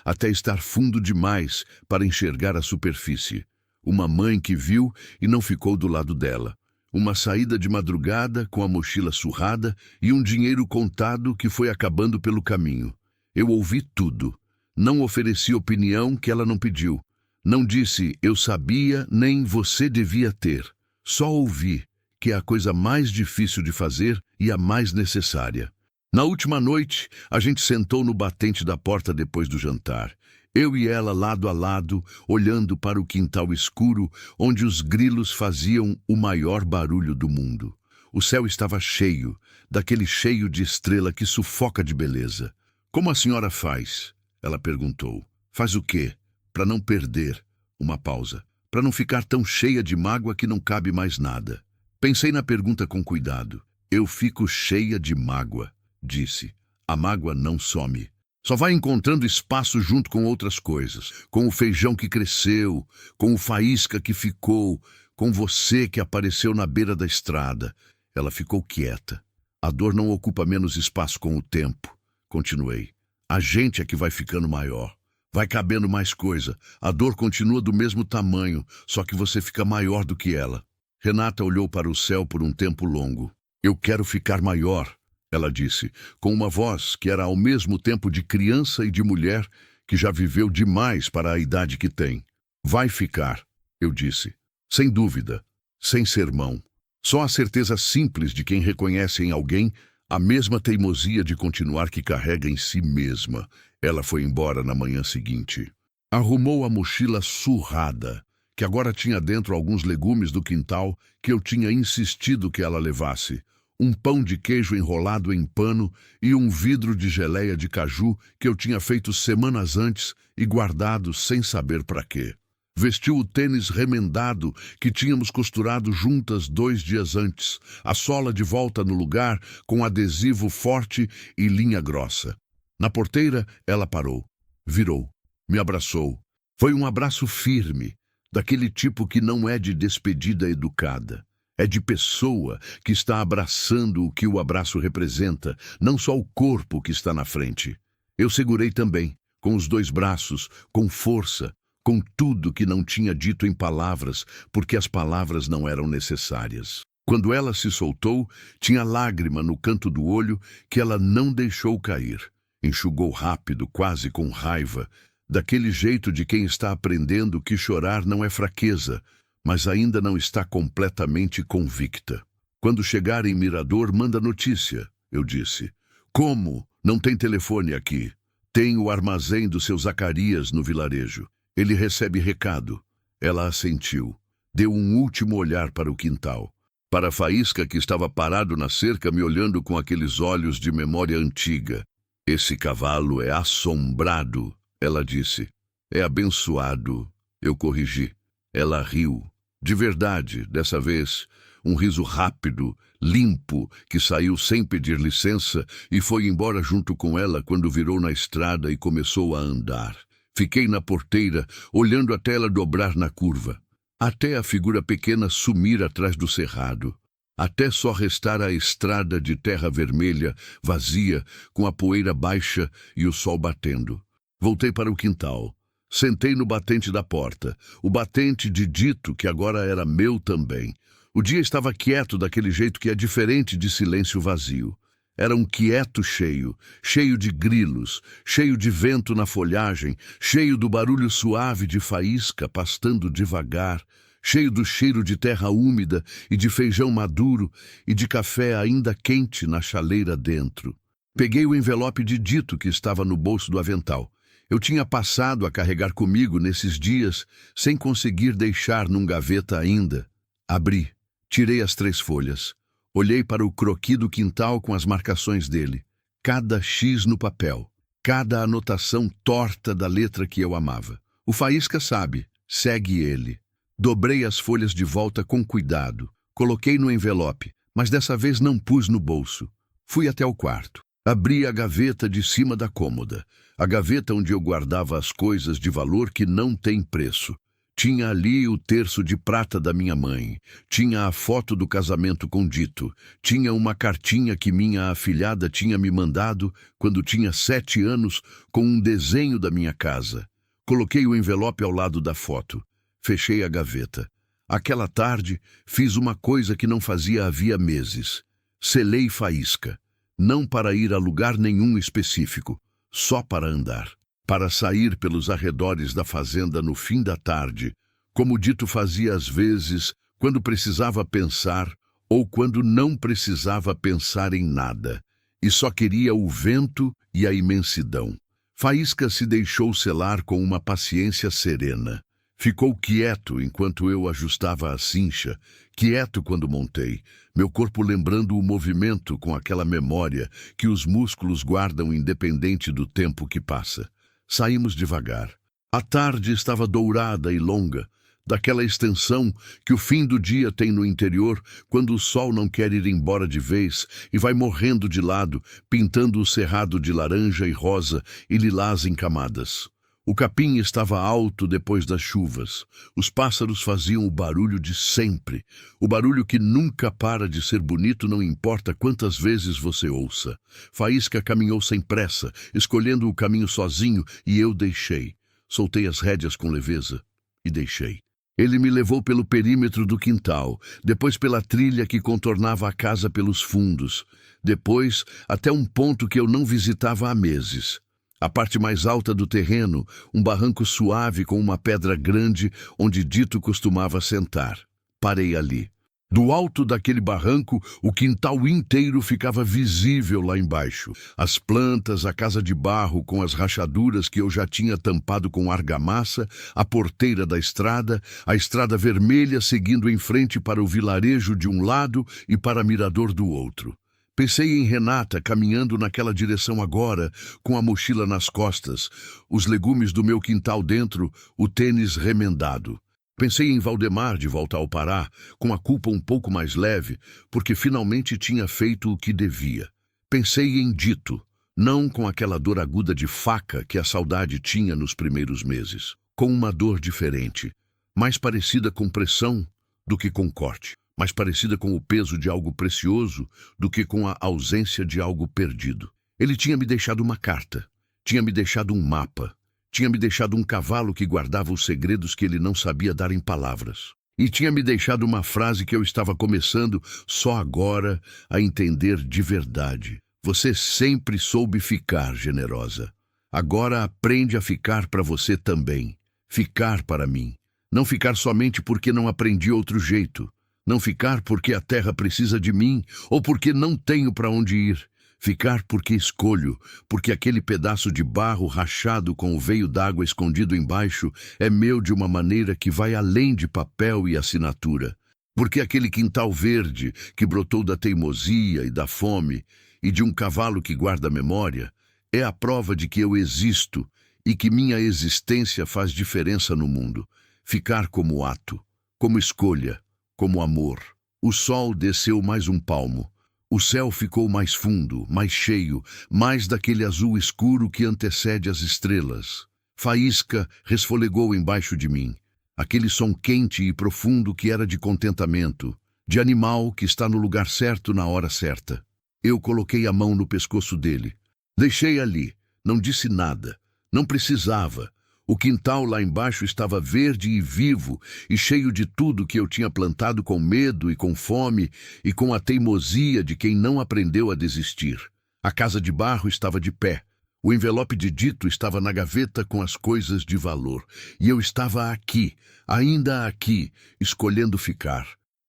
até estar fundo demais para enxergar a superfície. Uma mãe que viu e não ficou do lado dela. Uma saída de madrugada com a mochila surrada e um dinheiro contado que foi acabando pelo caminho. Eu ouvi tudo. Não ofereci opinião que ela não pediu. Não disse, eu sabia, nem você devia ter. Só ouvi, que é a coisa mais difícil de fazer e a mais necessária. Na última noite, a gente sentou no batente da porta depois do jantar. Eu e ela lado a lado, olhando para o quintal escuro, onde os grilos faziam o maior barulho do mundo. O céu estava cheio, daquele cheio de estrela que sufoca de beleza. Como a senhora faz? Ela perguntou. Faz o quê? Para não perder. Uma pausa. Para não ficar tão cheia de mágoa que não cabe mais nada. Pensei na pergunta com cuidado. Eu fico cheia de mágoa, disse. A mágoa não some. Só vai encontrando espaço junto com outras coisas. Com o feijão que cresceu, com o faísca que ficou, com você que apareceu na beira da estrada. Ela ficou quieta. A dor não ocupa menos espaço com o tempo. Continuei. A gente é que vai ficando maior. Vai cabendo mais coisa. A dor continua do mesmo tamanho, só que você fica maior do que ela. Renata olhou para o céu por um tempo longo. Eu quero ficar maior, ela disse, com uma voz que era ao mesmo tempo de criança e de mulher que já viveu demais para a idade que tem. Vai ficar, eu disse. Sem dúvida, sem sermão. Só a certeza simples de quem reconhece em alguém a mesma teimosia de continuar que carrega em si mesma. Ela foi embora na manhã seguinte. Arrumou a mochila surrada, que agora tinha dentro alguns legumes do quintal que eu tinha insistido que ela levasse, um pão de queijo enrolado em pano e um vidro de geleia de caju que eu tinha feito semanas antes e guardado sem saber para quê. Vestiu o tênis remendado que tínhamos costurado juntas 2 dias antes, a sola de volta no lugar com adesivo forte e linha grossa. Na porteira, ela parou, virou, me abraçou. Foi um abraço firme, daquele tipo que não é de despedida educada. É de pessoa que está abraçando o que o abraço representa, não só o corpo que está na frente. Eu segurei também, com os 2 braços, com força, com tudo que não tinha dito em palavras, porque as palavras não eram necessárias. Quando ela se soltou, tinha lágrima no canto do olho que ela não deixou cair. Enxugou rápido, quase com raiva, daquele jeito de quem está aprendendo que chorar não é fraqueza, mas ainda não está completamente convicta. Quando chegar em Mirador, manda notícia, eu disse. Como? Não tem telefone aqui. Tem o armazém do seu Zacarias no vilarejo. Ele recebe recado. Ela assentiu. Deu um último olhar para o quintal. Para a faísca que estava parado na cerca me olhando com aqueles olhos de memória antiga. Esse cavalo é assombrado, ela disse. É abençoado, eu corrigi. Ela riu. De verdade, dessa vez, um riso rápido, limpo, que saiu sem pedir licença e foi embora junto com ela quando virou na estrada e começou a andar. Fiquei na porteira, olhando até ela dobrar na curva, até a figura pequena sumir atrás do cerrado, até só restar a estrada de terra vermelha, vazia, com a poeira baixa e o sol batendo. Voltei para o quintal. Sentei no batente da porta, o batente de dito que agora era meu também. O dia estava quieto daquele jeito que é diferente de silêncio vazio. Era um quieto cheio, cheio de grilos, cheio de vento na folhagem, cheio do barulho suave de faísca pastando devagar, cheio do cheiro de terra úmida e de feijão maduro e de café ainda quente na chaleira dentro. Peguei o envelope de dito que estava no bolso do avental. Eu tinha passado a carregar comigo nesses dias, sem conseguir deixar num gaveta ainda. Abri, tirei as 3 folhas. Olhei para o croquis do quintal com as marcações dele. Cada X no papel. Cada anotação torta da letra que eu amava. O Faísca sabe, segue ele. Dobrei as folhas de volta com cuidado. Coloquei no envelope, mas dessa vez não pus no bolso. Fui até o quarto. Abri a gaveta de cima da cômoda. A gaveta onde eu guardava as coisas de valor que não tem preço. Tinha ali o terço de prata da minha mãe, tinha a foto do casamento com Dito, tinha uma cartinha que minha afilhada tinha me mandado quando tinha 7 anos com um desenho da minha casa. Coloquei o envelope ao lado da foto, fechei a gaveta. Aquela tarde, fiz uma coisa que não fazia havia meses. Selei Faísca, não para ir a lugar nenhum específico, só para andar. Para sair pelos arredores da fazenda no fim da tarde, como Dito fazia às vezes, quando precisava pensar ou quando não precisava pensar em nada, e só queria o vento e a imensidão. Faísca se deixou selar com uma paciência serena. Ficou quieto enquanto eu ajustava a cincha, quieto quando montei, meu corpo lembrando o movimento com aquela memória que os músculos guardam independente do tempo que passa. Saímos devagar. A tarde estava dourada e longa, daquela extensão que o fim do dia tem no interior quando o sol não quer ir embora de vez e vai morrendo de lado, pintando o cerrado de laranja e rosa e lilás em camadas. O capim estava alto depois das chuvas. Os pássaros faziam o barulho de sempre, o barulho que nunca para de ser bonito, não importa quantas vezes você ouça. Faísca caminhou sem pressa, escolhendo o caminho sozinho, e eu deixei. Soltei as rédeas com leveza e deixei. Ele me levou pelo perímetro do quintal, depois pela trilha que contornava a casa pelos fundos, depois até um ponto que eu não visitava há meses. A parte mais alta do terreno, um barranco suave com uma pedra grande onde Dito costumava sentar. Parei ali. Do alto daquele barranco, o quintal inteiro ficava visível lá embaixo. As plantas, a casa de barro com as rachaduras que eu já tinha tampado com argamassa, a porteira da estrada, a estrada vermelha seguindo em frente para o vilarejo de um lado e para Mirador do outro. Pensei em Renata caminhando naquela direção agora, com a mochila nas costas, os legumes do meu quintal dentro, o tênis remendado. Pensei em Valdemar de volta ao Pará, com a culpa um pouco mais leve, porque finalmente tinha feito o que devia. Pensei em Dito, não com aquela dor aguda de faca que a saudade tinha nos primeiros meses, com uma dor diferente, mais parecida com pressão do que com corte. Mais parecida com o peso de algo precioso do que com a ausência de algo perdido. Ele tinha me deixado uma carta, tinha me deixado um mapa, tinha me deixado um cavalo que guardava os segredos que ele não sabia dar em palavras. E tinha me deixado uma frase que eu estava começando só agora a entender de verdade. Você sempre soube ficar, generosa. Agora aprende a ficar para você também. Ficar para mim. Não ficar somente porque não aprendi outro jeito. Não ficar porque a terra precisa de mim ou porque não tenho para onde ir. Ficar porque escolho, porque aquele pedaço de barro rachado com o veio d'água escondido embaixo é meu de uma maneira que vai além de papel e assinatura. Porque aquele quintal verde que brotou da teimosia e da fome e de um cavalo que guarda a memória é a prova de que eu existo e que minha existência faz diferença no mundo. Ficar como ato, como escolha, como amor. O sol desceu mais um palmo. O céu ficou mais fundo, mais cheio, mais daquele azul escuro que antecede as estrelas. Faísca resfolegou embaixo de mim. Aquele som quente e profundo que era de contentamento, de animal que está no lugar certo na hora certa. Eu coloquei a mão no pescoço dele. Deixei ali, não disse nada, não precisava. O quintal lá embaixo estava verde e vivo e cheio de tudo que eu tinha plantado com medo e com fome e com a teimosia de quem não aprendeu a desistir. A casa de barro estava de pé. O envelope de dito estava na gaveta com as coisas de valor. E eu estava aqui, ainda aqui, escolhendo ficar.